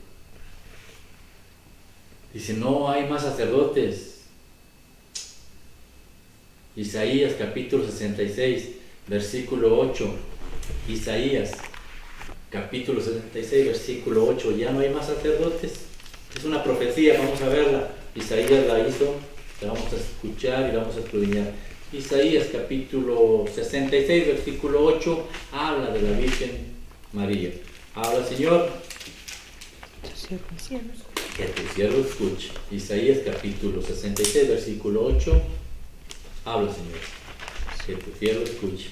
Dice, no hay más sacerdotes. Isaías capítulo 66, versículo 8. Isaías capítulo 66, versículo 8, ya no hay más sacerdotes. Es una profecía, vamos a verla. Isaías la hizo, la vamos a escuchar y la vamos a escudriñar. Isaías capítulo 66, versículo 8, habla de la Virgen María. Habla, Señor, que tu siervo escuche. Isaías capítulo 66, versículo 8, habla, Señor, que tu siervo escuche.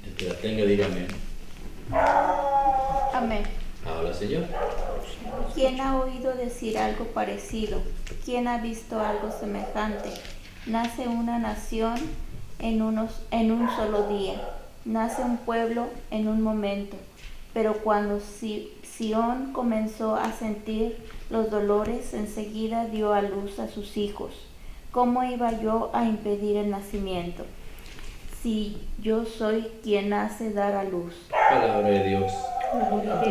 El que la tenga, diga amén. Amén. Habla, Señor. ¿Quién ha oído decir algo parecido? ¿Quién ha visto algo semejante? Nace una nación en un solo día. Nace un pueblo en un momento. Pero cuando Sión comenzó a sentir los dolores, enseguida dio a luz a sus hijos. ¿Cómo iba yo a impedir el nacimiento? Si yo soy quien hace dar a luz. Palabra de Dios.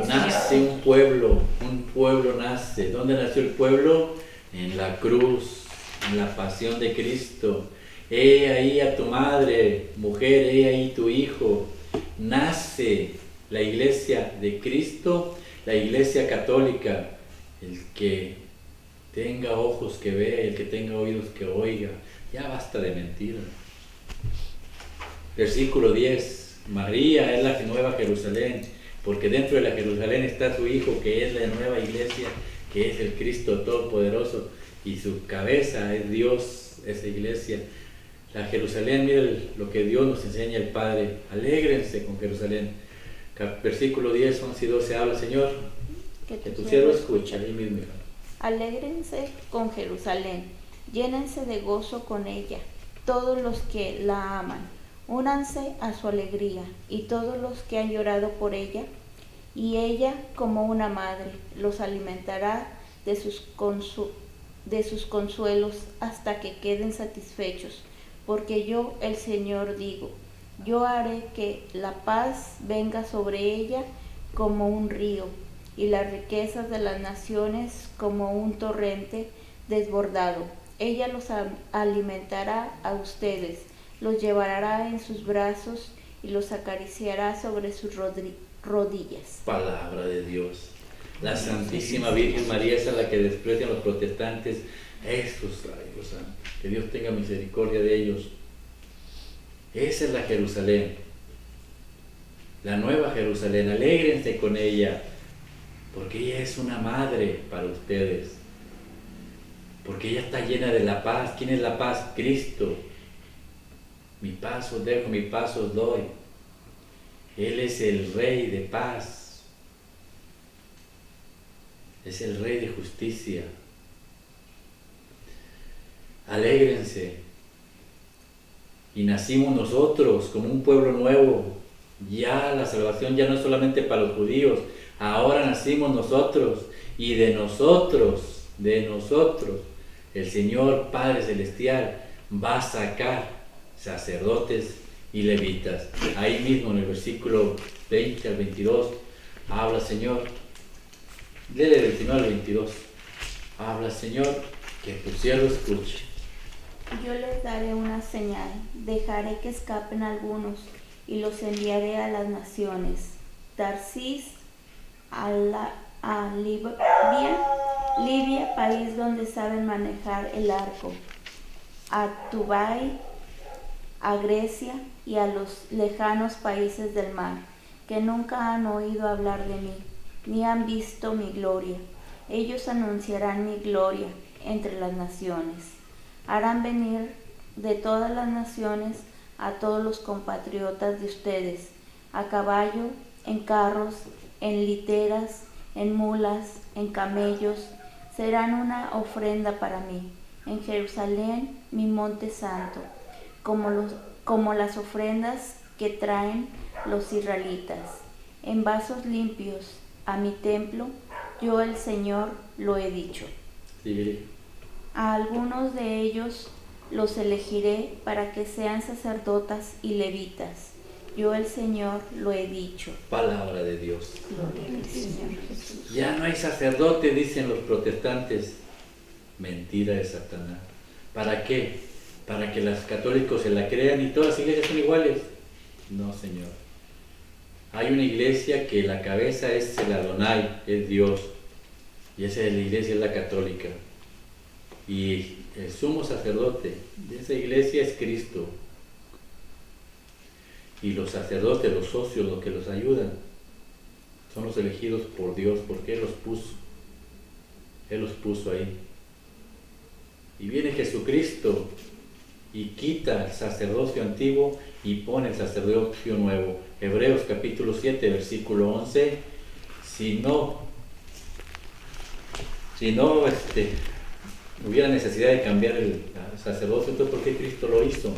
Nace un pueblo nace. ¿Dónde nació el pueblo? En la cruz, en la pasión de Cristo. He ahí a tu madre, mujer, he ahí tu hijo. Nace la iglesia de Cristo, la iglesia católica. El que tenga ojos que vea, el que tenga oídos que oiga. Ya basta de mentiras. Versículo 10, María es la nueva Jerusalén, porque dentro de la Jerusalén está su Hijo, que es la nueva iglesia, que es el Cristo Todopoderoso, y su cabeza es Dios, esa iglesia. La Jerusalén, miren lo que Dios nos enseña el Padre, alégrense con Jerusalén. Versículo 10, 11 y 12, habla, Señor, que tu siervo escucha, ahí mismo. Alégrense con Jerusalén, llénense de gozo con ella, todos los que la aman. Únanse a su alegría, y todos los que han llorado por ella, y ella, como una madre, los alimentará de sus consuelos hasta que queden satisfechos, porque yo, el Señor, digo, yo haré que la paz venga sobre ella como un río, y las riquezas de las naciones como un torrente desbordado. Ella los alimentará a ustedes, los llevará en sus brazos y los acariciará sobre sus rodillas. Palabra de Dios. La Santísima Virgen María es a la que desprecian los protestantes. Esos rayos santos, que Dios tenga misericordia de ellos. Esa es la Jerusalén, la nueva Jerusalén. Alégrense con ella, porque ella es una madre para ustedes, porque ella está llena de la paz. ¿Quién es la paz? Cristo. Mi paz os dejo, mi paz os doy. Él es el Rey de paz, es el Rey de justicia. Alégrense. Y nacimos nosotros como un pueblo nuevo. Ya la salvación ya no es solamente para los judíos, ahora nacimos nosotros, y de nosotros, el Señor Padre Celestial va a sacar sacerdotes y levitas. Ahí mismo en el versículo 20 al 22 habla, Señor, léele del 19 al 22. Habla, Señor, que tu siervo escuche. Yo les daré una señal, dejaré que escapen algunos y los enviaré a las naciones. Tarsis, a Libia, país donde saben manejar el arco, a Tubal, a Grecia y a los lejanos países del mar, que nunca han oído hablar de mí, ni han visto mi gloria. Ellos anunciarán mi gloria entre las naciones. Harán venir de todas las naciones a todos los compatriotas de ustedes, a caballo, en carros, en literas, en mulas, en camellos. Serán una ofrenda para mí, en Jerusalén, mi monte santo, como las ofrendas que traen los israelitas, en vasos limpios a mi templo. Yo el Señor lo he dicho. Sí. A algunos de ellos los elegiré para que sean sacerdotas y levitas. Yo el Señor lo he dicho. Palabra de Dios. Gloria al Señor Jesús. Ya no hay sacerdote, dicen los protestantes. Mentira de Satanás. ¿Para qué? Para que los católicos se la crean y todas las iglesias son iguales. No, Señor. Hay una iglesia que la cabeza es el Adonai, es Dios. Y esa es la iglesia, es la católica. Y el sumo sacerdote de esa iglesia es Cristo. Y los sacerdotes, los socios, los que los ayudan, son los elegidos por Dios, porque Él los puso. Él los puso ahí. Y viene Jesucristo y quita el sacerdocio antiguo y pone el sacerdocio nuevo. Hebreos capítulo 7, versículo 11. Si no hubiera necesidad de cambiar el sacerdocio, entonces ¿por qué Cristo lo hizo?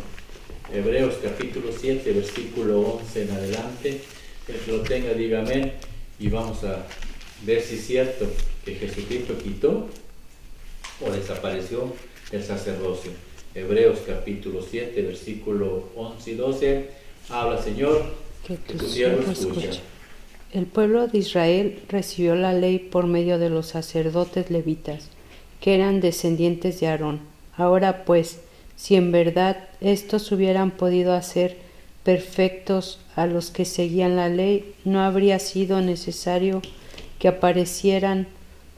Hebreos capítulo 7, versículo 11 en adelante. El que lo tenga, diga amén. Y vamos a ver si es cierto que Jesucristo quitó o desapareció el sacerdocio. Hebreos capítulo 7, versículo 11 y 12. Habla, Señor, Que tu tu siervo siervo escucha. escucha. El pueblo de Israel recibió la ley por medio de los sacerdotes levitas, que eran descendientes de Aarón. Ahora pues, si en verdad estos hubieran podido hacer perfectos a los que seguían la ley, no habría sido necesario que aparecieran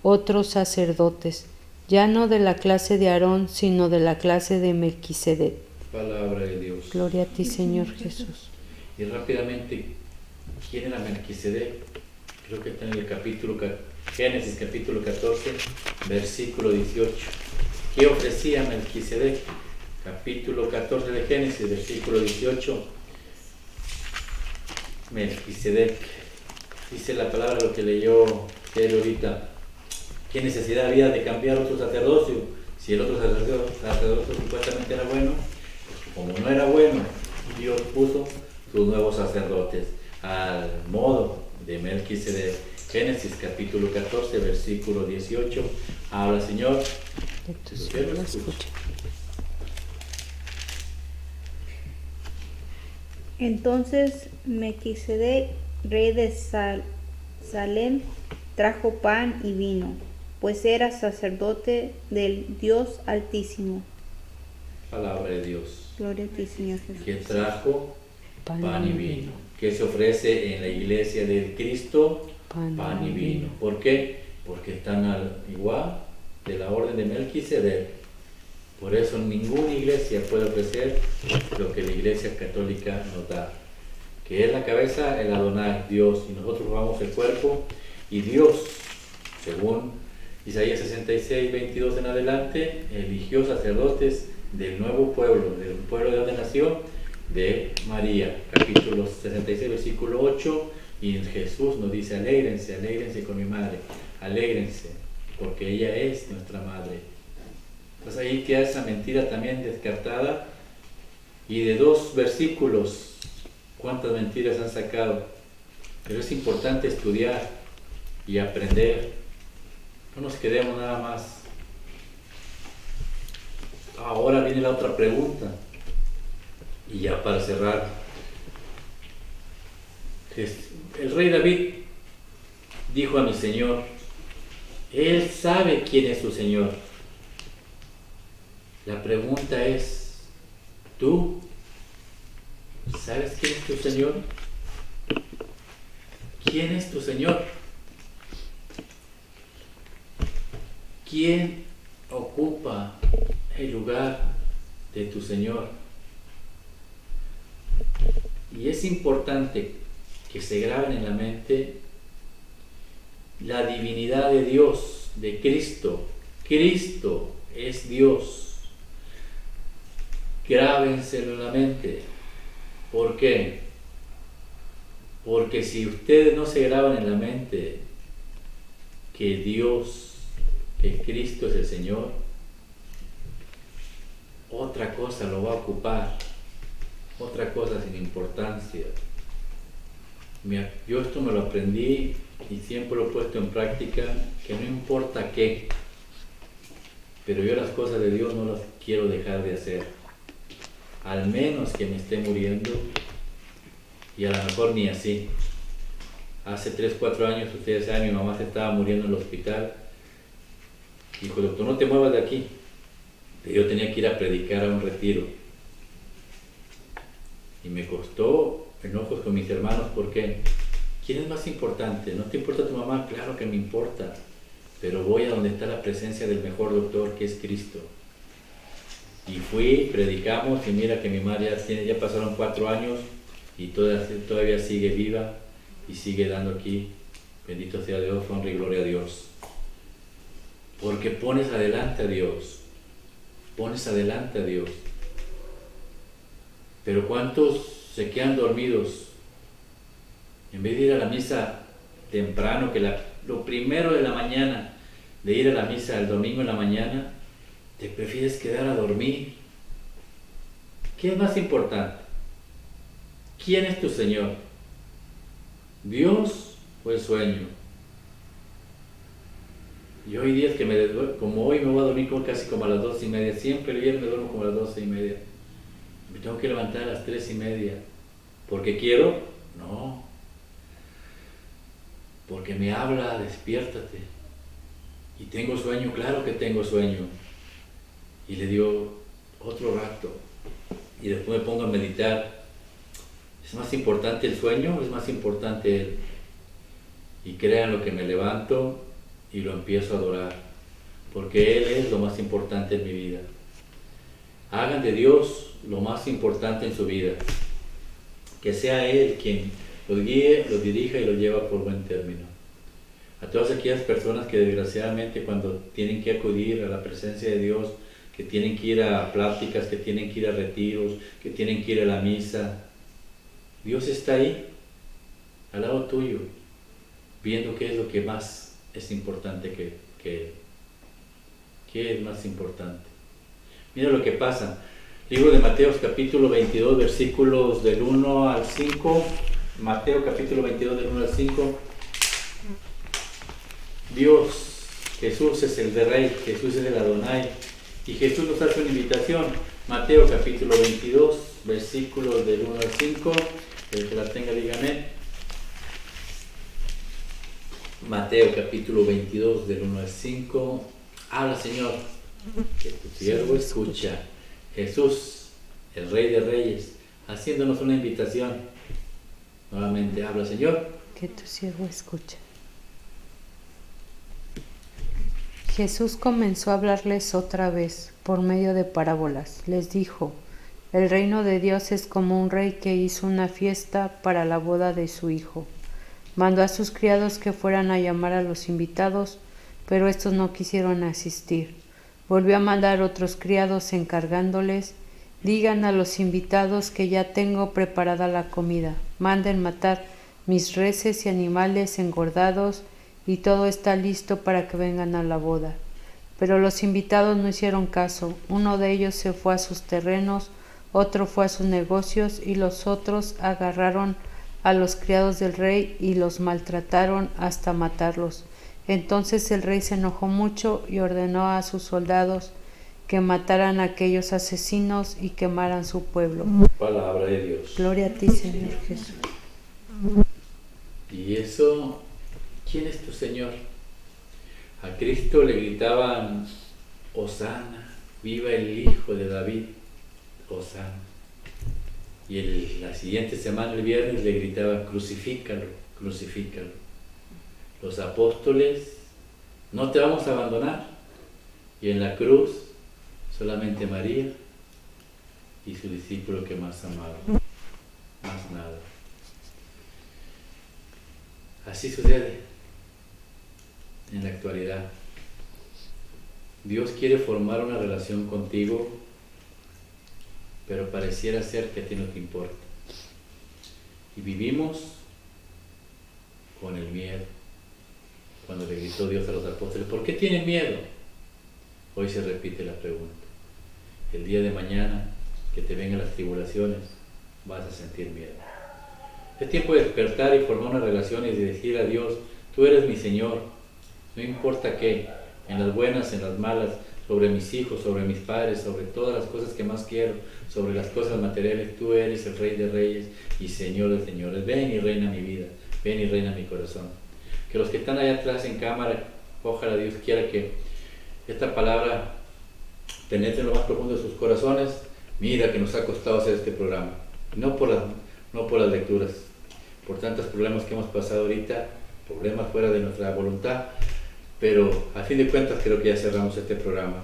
otros sacerdotes, ya no de la clase de Aarón, sino de la clase de Melquisedec. Palabra de Dios. Gloria a ti, Señor Jesús. Y rápidamente, ¿quién era Melquisedec? Creo que está en el Génesis capítulo 14, versículo 18. ¿Qué ofrecía Melquisedec? Capítulo 14 de Génesis, versículo 18. Melquisedec. Dice la palabra lo que leyó él ahorita. ¿Qué necesidad había de cambiar otro sacerdocio? Si el otro sacerdocio supuestamente era bueno, como no era bueno, Dios puso sus nuevos sacerdotes al modo de Melquisedec. Génesis capítulo 14, versículo 18. Habla, Señor, Que tu tu siervo siervo escuche. escucha. Entonces Melquisedec, rey de Salem, trajo pan y vino, pues era sacerdote del Dios Altísimo. Palabra de Dios. Gloria a ti, Señor Jesús. Que trajo pan y vino. Que se ofrece en la iglesia del Cristo, pan y vino. ¿Por qué? Porque están al igual de la orden de Melquisedec. Por eso ninguna iglesia puede ofrecer lo que la iglesia católica nos da. Que es la cabeza, el Adonai, Dios, y nosotros vamos el cuerpo. Y Dios, según Isaías 66, 22 en adelante, eligió sacerdotes del nuevo pueblo, del pueblo de donde nació, de María. Capítulo 66, versículo 8. Y Jesús nos dice: alégrense, alégrense con mi madre, alégrense, porque ella es nuestra madre. Entonces ahí queda esa mentira también descartada. Y de 2 versículos, ¿cuántas mentiras han sacado? Pero es importante estudiar y aprender. No nos quedemos nada más. Ahora viene la otra pregunta. Y ya para cerrar, el rey David dijo a mi Señor: Él sabe quién es su Señor. La pregunta es, ¿tú sabes quién es tu Señor? ¿Quién es tu Señor? ¿Quién ocupa el lugar de tu Señor? Y es importante que se graben en la mente la divinidad de Dios, de Cristo. Cristo es Dios. Grábenselo en la mente. ¿Por qué? Porque si ustedes no se graban en la mente que Dios, que Cristo es el Señor, otra cosa lo va a ocupar, otra cosa sin importancia. Yo esto me lo aprendí y siempre lo he puesto en práctica, que no importa qué, pero yo las cosas de Dios no las quiero dejar de hacer, al menos que me esté muriendo, y a lo mejor ni así. Hace 3, 4 años, ustedes saben, mi mamá se estaba muriendo en el hospital. Dijo, doctor, no te muevas de aquí. Pero yo tenía que ir a predicar a un retiro. Y me costó enojos con mis hermanos, porque ¿quién es más importante? ¿No te importa tu mamá? Claro que me importa. Pero voy a donde está la presencia del mejor doctor, que es Cristo. Y fui, predicamos, y mira que mi madre ya pasaron 4 años y todavía sigue viva y sigue dando aquí. Bendito sea Dios, honra y gloria a Dios. Porque pones adelante a Dios. Pones adelante a Dios. Pero ¿cuántos se quedan dormidos? En vez de ir a la misa temprano, que lo primero de la mañana, de ir a la misa el domingo en la mañana, te prefieres quedar a dormir. ¿Qué es más importante? ¿Quién es tu Señor? ¿Dios o el sueño? Yo hay días que como hoy me voy a dormir casi como a las 2:30, siempre el viernes me duermo como a las 12:30. Me tengo que levantar a las 3:30. ¿Porque quiero? No. Porque me habla, despiértate. Y tengo sueño, claro que tengo sueño. Y le digo otro rato. Y después me pongo a meditar. ¿Es más importante el sueño o es más importante Él? Y crean lo que me levanto y lo empiezo a adorar, porque Él es lo más importante en mi vida. Hagan de Dios lo más importante en su vida, que sea Él quien los guíe, los dirija y los lleva por buen término. A todas aquellas personas que desgraciadamente cuando tienen que acudir a la presencia de Dios, que tienen que ir a pláticas, que tienen que ir a retiros, que tienen que ir a la misa, Dios está ahí, al lado tuyo, viendo qué es lo que más es importante que Él. ¿Qué es más importante? Mira lo que pasa. Libro de Mateo, capítulo 22, versículos del 1 al 5. Mateo, capítulo 22, del 1 al 5. Dios, Jesús es el de Rey, Jesús es el Adonai. Y Jesús nos hace una invitación. Mateo, capítulo 22, versículos del 1 al 5. El que la tenga, dígame. Mateo capítulo 22 del 1 al 5. Habla, Señor, que tu siervo escucha. Jesús, el Rey de Reyes, haciéndonos una invitación. Nuevamente, habla, Señor, que tu siervo escucha. Jesús comenzó a hablarles otra vez por medio de parábolas. Les dijo: el reino de Dios es como un rey que hizo una fiesta para la boda de su hijo. Mandó a sus criados que fueran a llamar a los invitados, pero estos no quisieron asistir. Volvió a mandar otros criados encargándoles: digan a los invitados que ya tengo preparada la comida. Manden matar mis reses y animales engordados y todo está listo para que vengan a la boda. Pero los invitados no hicieron caso. Uno de ellos se fue a sus terrenos, otro fue a sus negocios y los otros agarraron a los criados del rey y los maltrataron hasta matarlos. Entonces el rey se enojó mucho y ordenó a sus soldados que mataran a aquellos asesinos y quemaran su pueblo. Palabra de Dios. Gloria a ti, Señor Jesús. Y eso, ¿quién es tu Señor? A Cristo le gritaban, Hosana, viva el Hijo de David, Hosana. Y la siguiente semana, el viernes, le gritaban, crucifícalo, crucifícalo. Los apóstoles, no te vamos a abandonar. Y en la cruz, solamente María y su discípulo que más amaba, más nada. Así sucede en la actualidad. Dios quiere formar una relación contigo, pero pareciera ser que a ti no te importa. Y vivimos con el miedo. Cuando le gritó Dios a los apóstoles, ¿por qué tienen miedo? Hoy se repite la pregunta. El día de mañana, que te vengan las tribulaciones, vas a sentir miedo. Es tiempo de despertar y formar una relación y de decir a Dios, tú eres mi Señor, no importa qué, en las buenas, en las malas, sobre mis hijos, sobre mis padres, sobre todas las cosas que más quiero, sobre las cosas materiales, tú eres el Rey de Reyes y Señor de Señores. Ven y reina mi vida, ven y reina mi corazón. Que los que están allá atrás en cámara, ojalá Dios quiera que esta palabra penetre en lo más profundo de sus corazones. Mira que nos ha costado hacer este programa, no por las lecturas, por tantos problemas que hemos pasado ahorita, problemas fuera de nuestra voluntad, pero a fin de cuentas creo que ya cerramos este programa.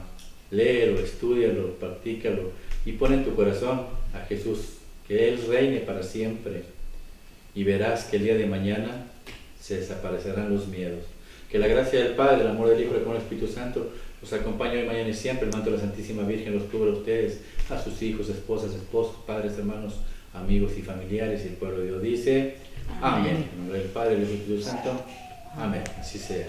Léelo, estúdialo, practícalo y pon en tu corazón a Jesús, que Él reine para siempre, y verás que el día de mañana se desaparecerán los miedos. Que la gracia del Padre, el amor del Hijo y el Espíritu Santo los acompañe hoy, mañana y siempre. El manto de la Santísima Virgen los cubra a ustedes, a sus hijos, esposas, esposos, padres, hermanos, amigos y familiares. Y el pueblo de Dios dice, amén. En nombre del Padre, del Hijo y del Espíritu Santo, amén. Así sea.